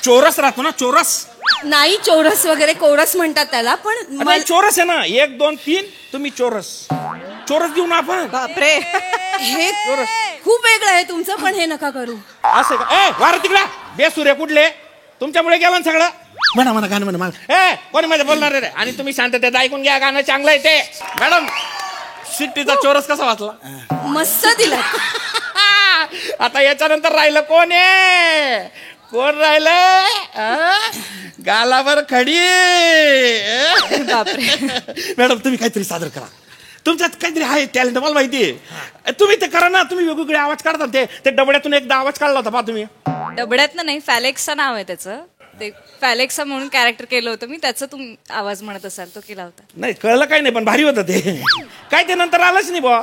चोरस राहतो ना. चोरस नाही, चोरस वगैरे कोरस म्हणतात त्याला. पण चोरस आहे ना. 1 2 3 तुम्ही चोरस देऊ ना आपण. बापरे हे खूप वेगळं आहे तुमचं. पण हे नका करू. असं का? वार तिकडा बेसुरे कुठले तुमच्यामुळे गेलं सगळं. म्हणा गाणं म्हणा. कोणी माझं बोलणार रे. आणि तुम्ही शांततेत ऐकून घ्या. गाणं चांगलं आहे ते. मॅडम शिट्टीचा चोरस कसा वाचला? मस्त दिला. आता याच्यानंतर राहिलं कोण आहे? कोण राहिलं? गालावर खडी. मॅडम तुम्ही काहीतरी सादर करा. तुमच्यात काहीतरी आहे टॅलेंट मला माहिती आहे. तुम्ही ते करा ना. तुम्ही वेगवेगळे आवाज काढता. ते डबड्यातून एकदा आवाज काढला होता पहा तुम्ही. डबड्यातनं नाही, फॅलेक्सा नाव आहे त्याचं. ते फॅलेक्सा म्हणून कॅरेक्टर केलं होतं मी. त्याचा तुम्ही आवाज म्हणत असाल तो केला होता. नाही कळलं काही नाही पण भारी होतं ते. काय ते नंतर आलंच नाही बुवा.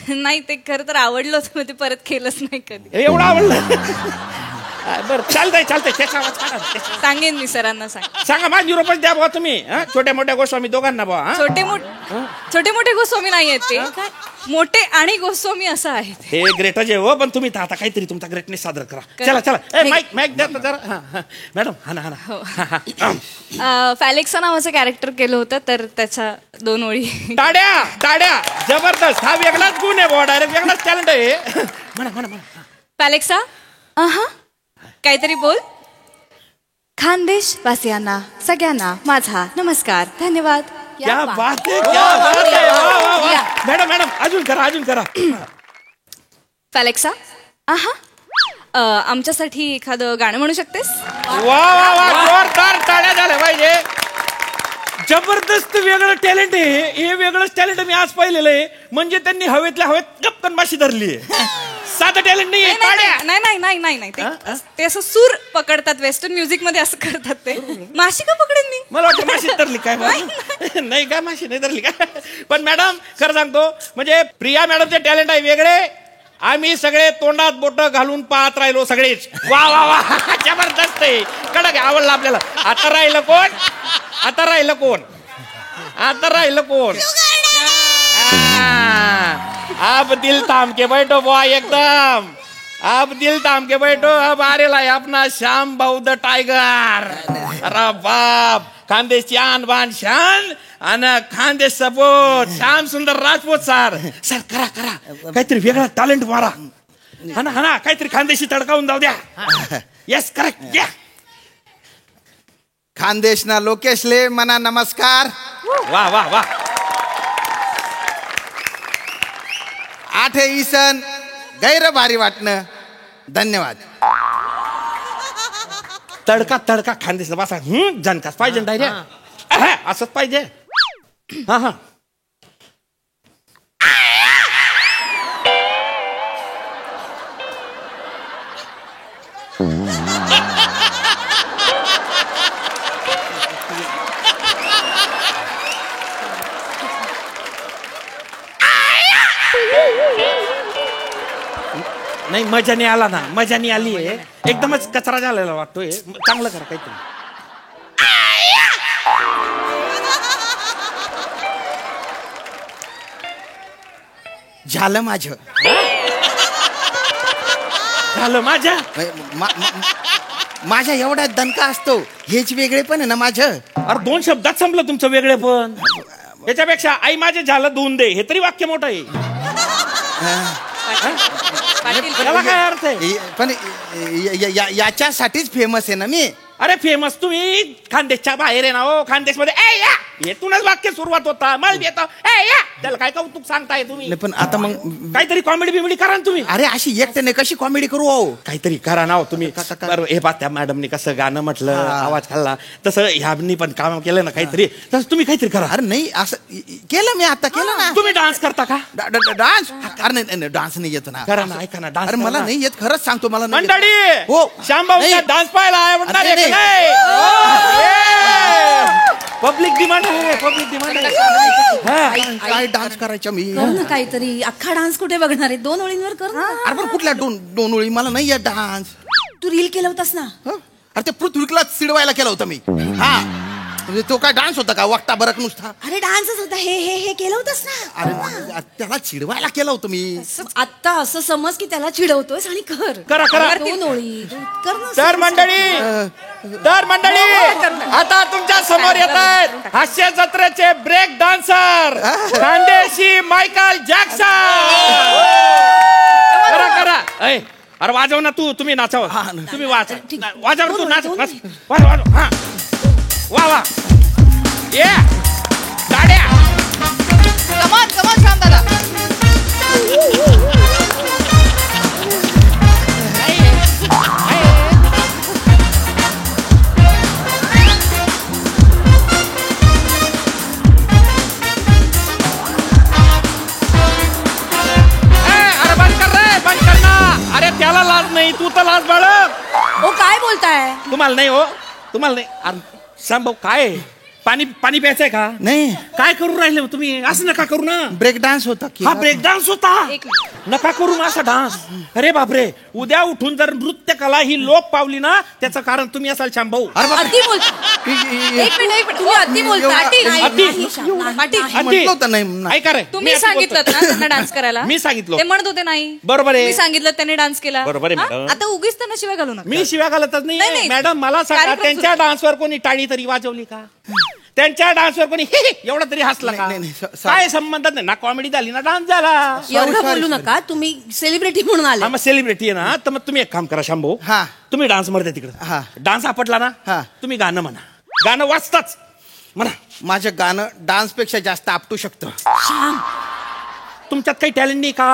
नाही ते खरं तर आवडलं होतं, मग ते परत केलंच नाही कधी. एवढं आवडलं. बरं चालतंय त्याचा आवाज काढा. सांगेन मी सरांना. सांगा माझी रुपये द्या बुवा तुम्ही. छोट्या मोठ्या गोस्वामी दोघांना बुवा. छोटे मोठे गोस्वामी नाही आहेत ते. मोठे आणि गोस्वामी असं आहे. हे ग्रेटच आहे हो. पण तुम्ही आता काहीतरी तुमचा ग्रेटनेस सादर करा. चला माईक द्या जरा. मॅडम हा. फॅलेक्सा नावाचं कॅरेक्टर केलं होतं तर त्याच्या 2 ओळी. टाड्या जबरदस्त. हा वेगळाच गुण आहे बुवा. डायरेक्ट वेगळाच टॅलेंट आहे. म्हणा. फॅलेक्सा काहीतरी बोल. खानदेश वासियांना सगळ्यांना माझा नमस्कार. धन्यवाद. क्या बात आहे. मॅडम अजून करा. फॅलेक्सा आमच्यासाठी एखादं गाणं म्हणू शकतेस? वा जोरदार टाळ्या झाल्या पाहिजे. जबरदस्त वेगळं टॅलेंट आहे. हे वेगळंच टॅलेंट मी आज पाहिलेलं आहे. म्हणजे त्यांनी हवेतल्या हवेत गप्पन माशी धरली आहे. साधं टॅलेंट नाही. नाही ते असं सूर पकडतात. वेस्टर्न म्युझिक मध्ये असं करतात ते. माशी का पकडेन मी? मला वाटतं माशी धरली काय? नाही का माशी नाही धरली का? पण मॅडम खरं सांगतो म्हणजे प्रिया मॅडमचे टॅलेंट आहे वेगळे. आम्ही सगळे तोंडात बोट घालून पाहत राहिलो सगळेच. वा जबरदस्त आहे. कडक आवडलं आपल्याला. आता राहिलं कोण? अब दिल थाम के बैठो बुआ एकदम. अब दिल थाम के बैठो. अब आरेला है अपना श्याम भाऊ द टाइगर. अरे बाप खानदेश शान बान शान. आणि खानदेश सपोर्ट श्याम सुंदर राजपूत सर. सर करा करा काहीतरी वेगळा टॅलेंट मारा. हा ना काहीतरी खानदेशी तडकावून जाऊ द्या. येस करेक्ट या. खानदेशना लोकेशले मना नमस्कार. वा वा वा. 8 ईसन गैर भारी वाटणं. धन्यवाद. तडका तडका खानदेश बसा. जनकाच पाहिजे डायरेक्ट असंच पाहिजे. हा हा. नाही मजाने आला ना. मजाने आली आहे. एकदमच कचरा झालेला वाटतोय. चांगलं करा काहीतरी. झालं माझं. झालं माझ्या. माझ्या एवढा दणका असतो. हेच वेगळे पण आहे ना माझं. अरे 2 शब्दात संपलं तुमचं वेगळे पण. याच्यापेक्षा आई माझे झालं धुवून दे हे तरी वाक्य मोठं आहे. याला काय अर्थ आहे. पण याच्यासाठीच फेमस आहे ना मी. अरे फेमस तुम्ही खानदेशच्या बाहेर आहे ना. हो खानदेश मध्ये येथूनच वाक्य सुरुवात होता. मला येतो त्याला काय कौतुक सांगताय तुम्ही. पण आता मग काहीतरी कॉमेडी बिमेडी करा ना तुम्ही. अरे अशी एकट्याने कशी कॉमेडी करू. हो काहीतरी करा ना तुम्ही. हे पा त्या मॅडमनी कसं गाणं म्हटलं आवाज खाल्ला तसं ह्यांनी पण काम केलं ना काहीतरी. तसं तुम्ही काहीतरी करा. अरे नाही असं केलं मी आता केलं ना. तुम्ही डान्स करता का. डान्स. अरे नाही डान्स नाही येत ना. करा ना ऐका ना डान्स. अरे मला नाही येत खरंच सांगतो मला नाही मंडळी येत. हो श्यामभाऊ डान्स पाहायला आहे म्हणणार आहे का नाही. पब्लिक डिमांड आहे. पब्लिक डिमांड आहे. काय डान्स करायचा मी. कर ना काहीतरी. अख्खा डान्स कुठे बघणार आहे. 2 ओळींवर कर ना. अरे पण कुठल्या दोन ओळी मला नाही येत डान्स. तू रील केलं होतास ना. अरे ते पृथ्वीला चिडवायला केलं होतं मी. हा म्हणजे तो काय डान्स होता का वागता बरक नुसता. अरे डान्सच होता. हे केलं होतस ना. अरे त्याला चिडवायला केलं होतं मी. आता असं समज की त्याला चिडवतोयस आणि कर. करा करा. 2 ओळी कर ना. तर मंडळी आता तुमच्या समोर येत आहेत हास्य जत्रेचे break dancer Khandeshi Michael Jackson. करा करा. अरे वाजव ना तुम्ही नाचाव. तुम्ही वाजव तू नाच. वाजव हा. वा वा ये गाड्या. कमान कमान श्याम दादा. अरे बंद कर रे बंद कर ना. अरे त्याला लाज नाही तू तर लाज बाळग. ओ काय बोलताय. तुम्हाला नाही हो तुम्हाला नाही. अरे श्याम भाऊ काय पाणी प्यायचंय का. नाही काय करू राहिले तुम्ही. असं नका करू ना. ब्रेक डान्स होता की. हा ब्रेक डान्स होता. नका करू ना असा डान्स. अरे बापरे उद्या उठून जर नृत्य कला ही लोप पावली ना त्याचं कारण तुम्ही असाल श्याम भाऊ. अति बोलता. एक मिनिट तुम्ही अति बोलता. म्हटलं होतं नाही. ऐका रे तुम्ही सांगितलं ना त्यांना डान्स करायला. मी सांगितलं ते म्हणत होते नाही. बरोबर आहे. मी सांगितलं त्यांनी डान्स केला. बरोबर आहे हा? मॅडम. आता उगीच त्यांना शिवाय घालू नका. मी शिव्या घालतच नाही, नाही नाही. मॅडम. मला सांगा कार्यक्रम त्यांच्या डान्सवर कोणी टाळी तरी वाजवली का. त्यांच्या डान्सवर कोणी एवढा तरी हसला का. काय संबंध नाही ना. कॉमेडी झाली ना डान्स झाला. एवढं बोलू नका. तुम्ही सेलिब्रिटी म्हणून आले. हा मग सेलिब्रिटी आहे ना तर मग तुम्ही एक काम करा शांभो. हा तुम्ही डान्स म्हणते तिकडे. डान्स आपटला ना हा. तुम्ही गाणं म्हणा. गाणं वाचताच म्हणा. माझं गाणं डान्स पेक्षा जास्त आपटू शकतं. तुमच्यात काही टॅलेंट नाही का.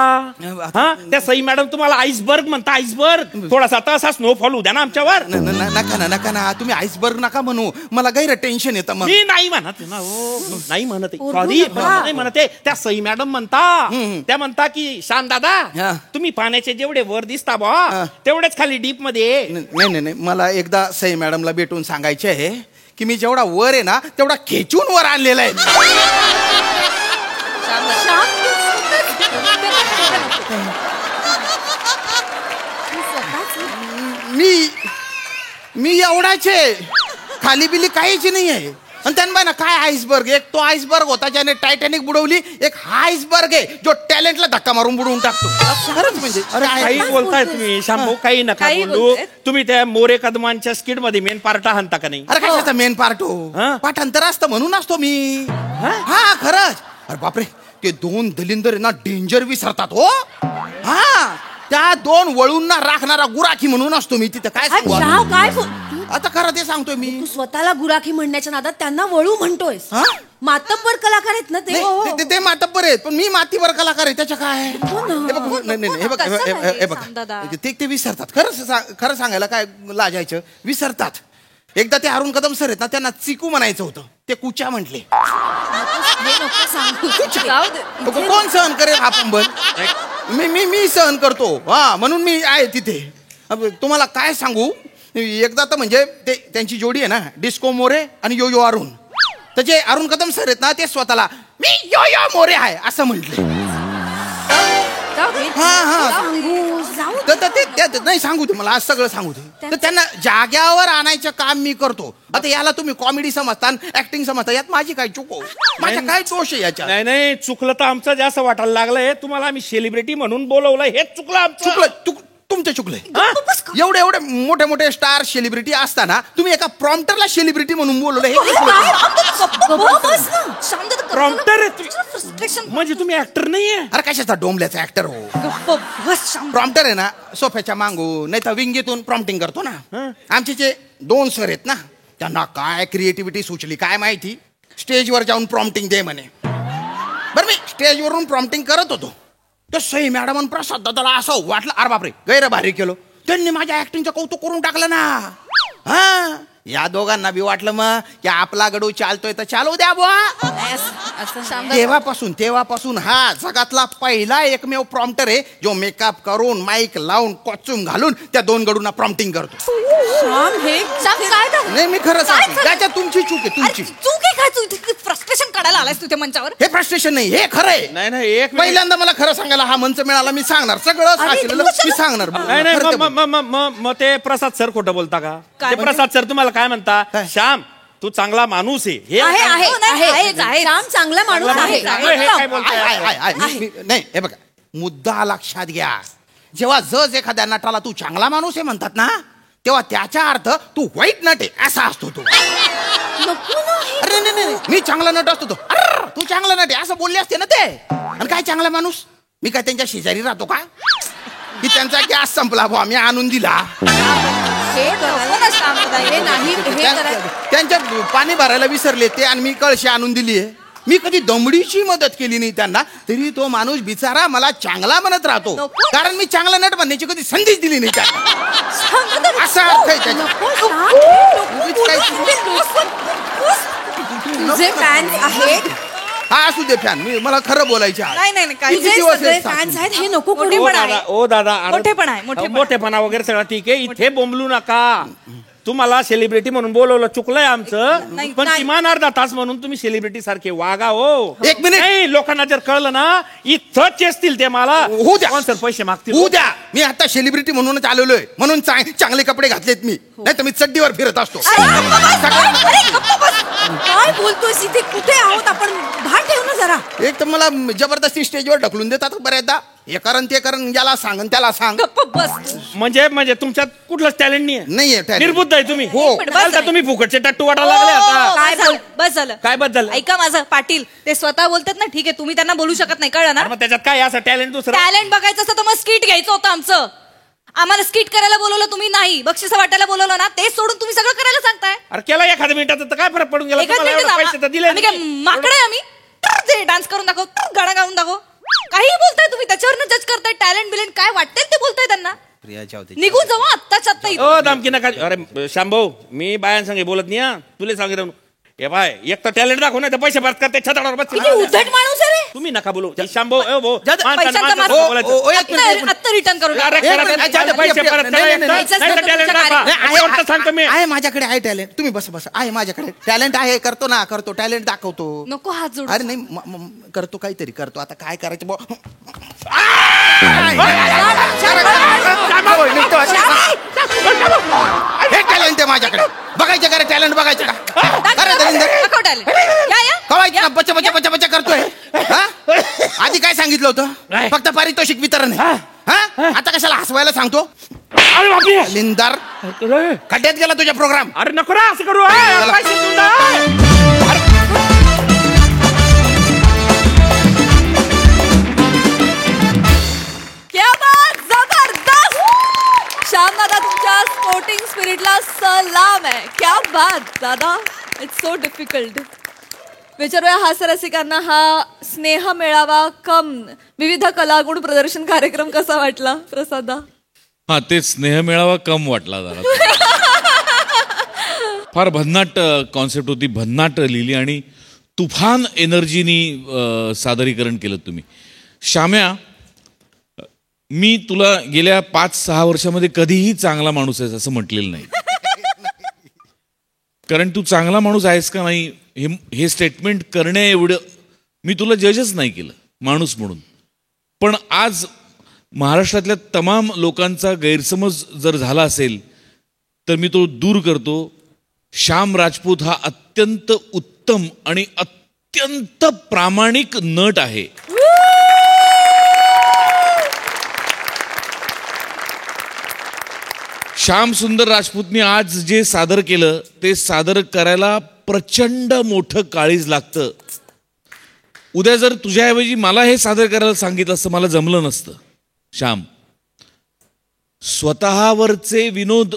हा त्या सई मॅडम तुम्हाला आईसबर्ग म्हणता. आईसबर्ग थोडासा आता असा स्नोफॉल होऊ द्या ना आमच्यावर. नका ना तुम्ही आईसबर्ग नका म्हणू. मला गैर टेन्शन येतं मग. मी नाही म्हणत ना. नाही म्हणत सॉरी नाही म्हणते. त्या सई मॅडम म्हणता. त्या म्हणता की शान दादा तुम्ही पाण्याचे जेवढे वर दिसता बा तेवढेच खाली डीप मध्ये. नाही मला एकदा सई मॅडमला भेटून सांगायचे आहे की मी जेवढा वर आहे ना तेवढा खेचून वर आणलेला आहे. मी एवढाच आहे. खाली बिली काहीच नाही आहे. आणि त्यांना ना काय आईसबर्ग, एक तो आईसबर्ग होता ज्याने टायटॅनिक बुडवली, एक हा आईसबर्ग आहे जो टॅलेंटला धक्का मारून बुडवून टाकतो. खरंच म्हणजे अरे काही बोलताय तुम्ही शांभाऊ, काही नका काही बोलू. बोलतायत. तुम्ही त्या मोरे कदमांच्या स्किट मध्ये मेन पार्ट हाणता का नाही? अरे कशाचा मेन पार्ट हा? हो, पाठांतर असतं म्हणून असतो मी. हा खरंच. अरे बापरे, ते दोन दलिंदर ना डेंजर विसरतात हो. हा, त्या दोन वळूंना राखणारा गुराखी म्हणून असतो मी तिथं. काय सांगू शाह, काय आता खरं ते सांगतोय मी. तू स्वतःला गुराखी म्हणण्याच्या नादात त्यांना वळू म्हणतोयस. हा? मातब्बर कलाकार आहेत ना ते. नाही, ते मातब्बर आहेत, पण मी मातीवर कलाकार आहे, त्याच्या काय? हे बघ, नाही, हे बघ, हे बघ, ते विसरतात. खरं सांगायला काय लाजायचं, विसरतात. एकदा ते अरुण कदम सर आहेत ना, त्यांना चिकू म्हणायचं होतं, ते कुचा म्हटले. कोण सहन करेल हा पंबल? मी सहन करतो. हा, म्हणून मी आहे तिथे. तुम्हाला काय सांगू, एकदा तर म्हणजे ते त्यांची जोडी आहे ना, डिस्को मोरे आणि यो यो अरुण. तर जे अरुण कदम सर आहेत ना, ते स्वतःला मी यो यो मोरे आहे असं म्हटले. नाही सांगू दे मला, आज सगळं सांगू दे. तर त्यांना जाग्यावर आणायचं काम मी करतो. आता याला तुम्ही कॉमेडी समजता, ऍक्टिंग समजता, यात माझी काय चूक हो, माझ्या काय दोष आहे याच्यात? नाही चुकलं तर आमचं जास्त वाटायला लागलंय. तुम्हाला आम्ही सेलिब्रिटी म्हणून बोलवलं, हेच चुकलं आमचं. चुकलं तुमचं चुकलंय. एवढे मोठे मोठे स्टार सेलिब्रिटी असताना तुम्ही एका प्रॉम्प्टरला सेलिब्रिटी म्हणून बोलवलं, हे प्रॉम्प्टर म्हणजे तुम्ही ऍक्टर नाहीये? अरे कशाचा डोंबल्याचा ऍक्टर हो. प्रॉम्प्टर आहे ना, सोफ्याच्या मागून नाही तर विंगीतून प्रॉम्प्टिंग करतो ना. आमचे जे दोन सर आहेत ना, त्यांना काय क्रिएटिव्हिटी सुचली काय माहिती, स्टेजवर जाऊन प्रॉम्प्टिंग दे म्हणे. बरं, मी स्टेजवरून प्रॉम्प्टिंग करत होतो. तर सई मॅडम आणि प्रसाद दादाला असं वाटलं, अरे बापरे गैर भारी केलो. त्यांनी माझ्या ऍक्टिंगचं कौतुक करून टाकलं ना. हा, या दोघांना बी वाटलं मग की आपला गडू चालतोय तर चालू द्या बुवा. तेव्हापासून हा जगातला पहिला एकमेव प्रॉम्प्टर आहे जो मेकअप करून, माईक लावून, कॉस्ट्युम घालून त्या दोन गडूंना प्रॉम्प्टिंग करतो. नाही, मी खरं सांगतो, त्याच्यात तुमची चूक आहे, तुमची चूक आहे. काय फ्रस्ट्रेशन काढायला आलायस तुझ्या मंचावर? हे फ्रस्ट्रेशन नाही, हे खरं आहे. नाही एक पहिल्यांदा मला खरं सांगायला हा मंच मिळाला, मी सांगणार सगळं साचलेलं मी सांगणार. नाही मग ते प्रसाद सर खोटं बोलता का? ते प्रसाद सर तुम्हाला काय म्हणता, श्याम तू चांगला माणूस आहे. श्याम चांगला माणूस आहे. नाही, हे बघा, मुद्दा लक्षात घ्या. जेव्हा जज एखाद्या नटाला तू चांगला माणूस आहे म्हणतात ना, तेव्हा त्याचा अर्थ तू वाईट नट आहे असा असतो तो. अरे नाही, मी चांगला नट असतो तो. अरे तू चांगला नट आहे असं बोलले असते ना ते. आणि काय चांगला माणूस, मी काय त्यांच्या शेजारी राहतो का की त्यांचा गॅस संपला भाऊ आम्ही आणून दिला, त्यांच्या पाणी भरायला विसरले ते आणि मी कळशी आणून दिली आहे. मी कधी दमडीची मदत केली नाही त्यांना, तरी तो माणूस बिचारा मला चांगला म्हणत राहतो, कारण मी चांगला नट बनण्याची कधी संधीच दिली नाही त्यांना. असा अर्थ आहे त्याचा. तुझे फॅन्स आहेत. हा असू दे फॅन, मी मला खरं बोलायचं आहे. नाही किती दिवस आहेत फॅन्स आहेत हे नको करू. ओ दादा, मोठेपणा आहे, मोठेपणा वगैरे सगळं ठीक आहे, इथे बोंबलू नका. तुम्हाला सेलिब्रिटी म्हणून बोलवलं, चुकलंय आमचं, पण किमान अर्धा तास म्हणून तुम्ही सेलिब्रिटी सारखे वागा हो. एक मिनिट. नाही, लोकांना जर कळलं ना इथंच चेसतील ते मला. होऊ द्या. सर पैसे मागतील. होऊ द्या. मी आता सेलिब्रिटी म्हणूनच आलेलो आहे, म्हणून चांगले कपडे घातलेत मी, नाही तर मी चड्डीवर फिरत असतो. काय बोलतोयस, इथे कुठे आहोत आपण? भान ठेव ना जरा. एक तर मला जबरदस्ती स्टेजवर ढकलून देतात बऱ्याचदा, हे कारण ते कारण, याला सांग आणि त्याला सांग. म्हणजे तुमच्यात कुठलंच टॅलेंट नाहीये. निर्बुद्ध आहे तुम्ही. हो. आता तुम्ही फुकटचे टट्टू वाटायला लागले आता. काय बस झालं. काय बद्दल? ऐका माझं पाटील, ते स्वतः बोलतात ना, ठीक आहे तुम्ही त्यांना बोलू शकत नाही, कळलं ना? मग त्याच्यात काय असं टॅलेंट दुसरं? टॅलेंट बघायचं असतं तर मग स्किट घ्यायचं होतं आमचं. आम्हाला स्किट करायला बोलवलं तुम्ही, नाही बक्षीस वाटायला बोलवलं ना, ते सोडून तुम्ही सगळं करायला सांगताय. अरे केला एखाद्या मिनिटात तर काय फरक पडून गेला? एखाद तुम्हाला पैसे तर दिले आम्ही काय माकडे आम्ही? डान्स करून दाखव, गाणं गाऊन दाखव, काही बोलताय तुम्ही, त्याच्यावर जज करताय. टॅलेंट बिलेंट काय वाटतंय ते बोलताय त्यांना. निघून जाऊ आत्ताच आत्ता. ओ दामकी नका. अरे शांभाऊ, मी बायांसंगे बोलत नाही, तुला सांगितलं. हे बाय, एक तर टॅलेंट दाखव, नाही तर पैसे परत करते छताडावर बस. किती उद्धट माणूस आहे रे. तुम्ही नका बोलू शांभो पैशांचा मार आत्ता रिटर्न करून सांगतो मी आहे माझ्याकडे आहे टॅलेंट. तुम्ही बस आहे माझ्याकडे टॅलेंट आहे. करतो टॅलेंट दाखवतो. नको हात जोड. अरे नाही करतो काहीतरी करतो. आता काय करायचं हे टॅलेंट आहे माझ्याकडे. बघायचं का रे टॅलेंट बघायचं का? अरे दलिंदर कवायचं का? बच्चा बच्चा बच्चा बच्चा करतोय. आधी काय सांगितलं होतं? फक्त पारितोषिक वितरण आहे. आता कशाला हसवायला सांगतो? लिंदार खड्ड्यात गेला तुझा प्रोग्राम. अरे नको रा असं करू. श्याम दादा तुमच्या स्पोर्टिंग स्पिरिटला सलाम आहे. क्या बात दादा. It's so difficult. विचारूया हास्यरसिकांना हा स्नेह मेळावा कम विविध कलागुण प्रदर्शन कार्यक्रम कसा वाटला प्रसादा? हा ते स्नेह मेळावा कम वाटला जरा. फार भन्नाट कॉन्सेप्ट होती. भन्नाट लिहिली आणि तुफान एनर्जीनी सादरीकरण केलं तुम्ही. श्याम्या, मी तुला गेल्या 5-6 वर्षामध्ये कधीही चांगला माणूस आहेस असं म्हटलेलं नाही. कारण तू चांगला माणूस आहेस का नाही हे स्टेटमेंट करण्या एवढं मी तुला जजच नाही केलं माणूस म्हणून. पण आज महाराष्ट्रातल्या तमाम लोकांचा गैरसमज जर झाला असेल तर मी तो दूर करतो. श्याम राजपूत हा अत्यंत उत्तम आणि अत्यंत प्रामाणिक नट आहे. श्याम सुंदर राजपूतनी आज जे सादर केलं ते सादर करायला प्रचंड मोठं काळीज लागतं. उद्या जर तुझ्याऐवजी मला हे सादर करायला सांगितलं असतं मला जमलं नसतं. श्याम, स्वतःवरचे विनोद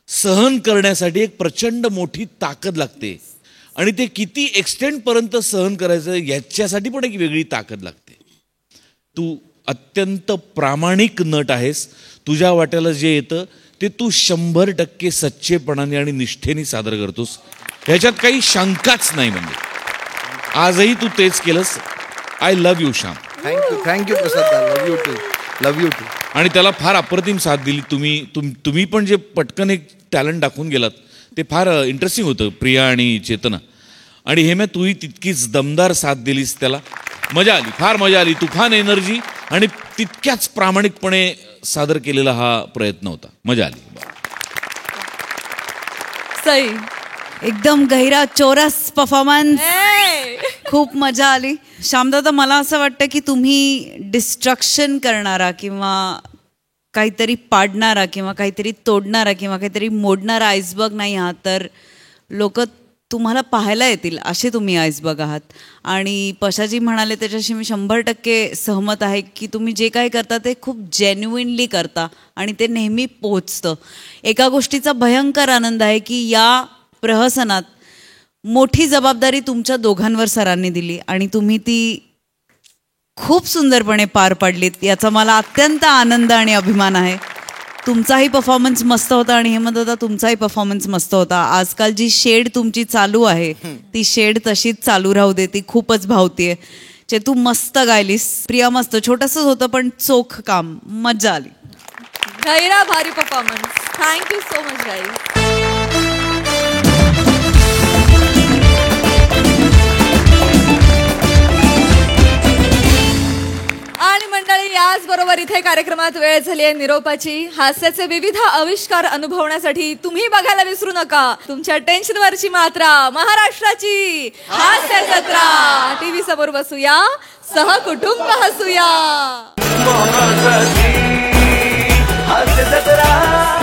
सहन करण्यासाठी एक प्रचंड मोठी ताकद लागते आणि ते किती एक्सटेंड पर्यंत सहन करायचं याच्यासाठी पण एक वेगळी ताकद लागते. तू अत्यंत प्रामाणिक नट आहेस. तुझ्या वाट्याला जे येतं ते तू 100% सच्चेपणाने आणि निष्ठेने सादर करतोस. ह्याच्यात काही शंकाच नाही. म्हणजे आजही तू तेच केलंस. I love you Shyam. Thank you Prasad. Love you too. आणि त्याला फार अप्रतिम साथ दिली तुम्ही पण जे पटकन एक टॅलेंट दाखवून गेलात ते फार इंटरेस्टिंग होतं. प्रिया आणि चेतना आणि हे तूही तितकीच दमदार साथ दिलीस त्याला. मजा आली, फार मजा आली. तुफान एनर्जी आणि तितक्याच प्रामाणिकपणे सादर केलेला हा प्रयत्न होता. मजा आली. सई एकदम गहिरा चोरस परफॉर्मन्स. खूप मजा आली. श्यामदादा, मला असं वाटतं की तुम्ही डिस्ट्रक्शन करणारा किंवा काहीतरी पाडणारा किंवा काहीतरी तोडणारा किंवा काहीतरी मोडणारा आईसबर्ग नाही आहात, तर लोक तुम्हाला पाहायला येतील असे तुम्ही आईसबर्ग आहात. आणि पशाजी म्हणाले त्याच्याशी मी 100% सहमत आहे की तुम्ही जे काही करता ते खूप जेन्युइनली करता आणि ते नेहमी पोहोचतं. एका गोष्टीचा भयंकर आनंद आहे की या प्रहसनात मोठी जबाबदारी तुमच्या दोघांवर सरांनी दिली आणि तुम्ही ती खूप सुंदरपणे पार पाडलीत. याचा मला अत्यंत आनंद आणि अभिमान आहे. तुमचाही परफॉर्मन्स मस्त होता आणि हेमंतदा तुमचाही परफॉर्मन्स मस्त होता. आजकाल जी शेड तुमची चालू आहे ती शेड तशीच चालू राहू दे. ती खूपच भावतीये. तू मस्त गायलीस. प्रिया मस्त. छोटंसंच होतं पण चोख काम. मजा आली. गैरा भारी performance. Thank you so much guys. आणि मंडळी, याचबरोबर इथे कार्यक्रमात वेळ झाली आहे निरोपाची. हास्याचे विविध आविष्कार अनुभवण्यासाठी तुम्ही बघायला विसरू नका तुमच्या टेन्शनवरची मात्रा, महाराष्ट्राची हास्य जत्रा. टीव्ही समोर बसूया, सहकुटुंब हसूया. हास्य जत्रा.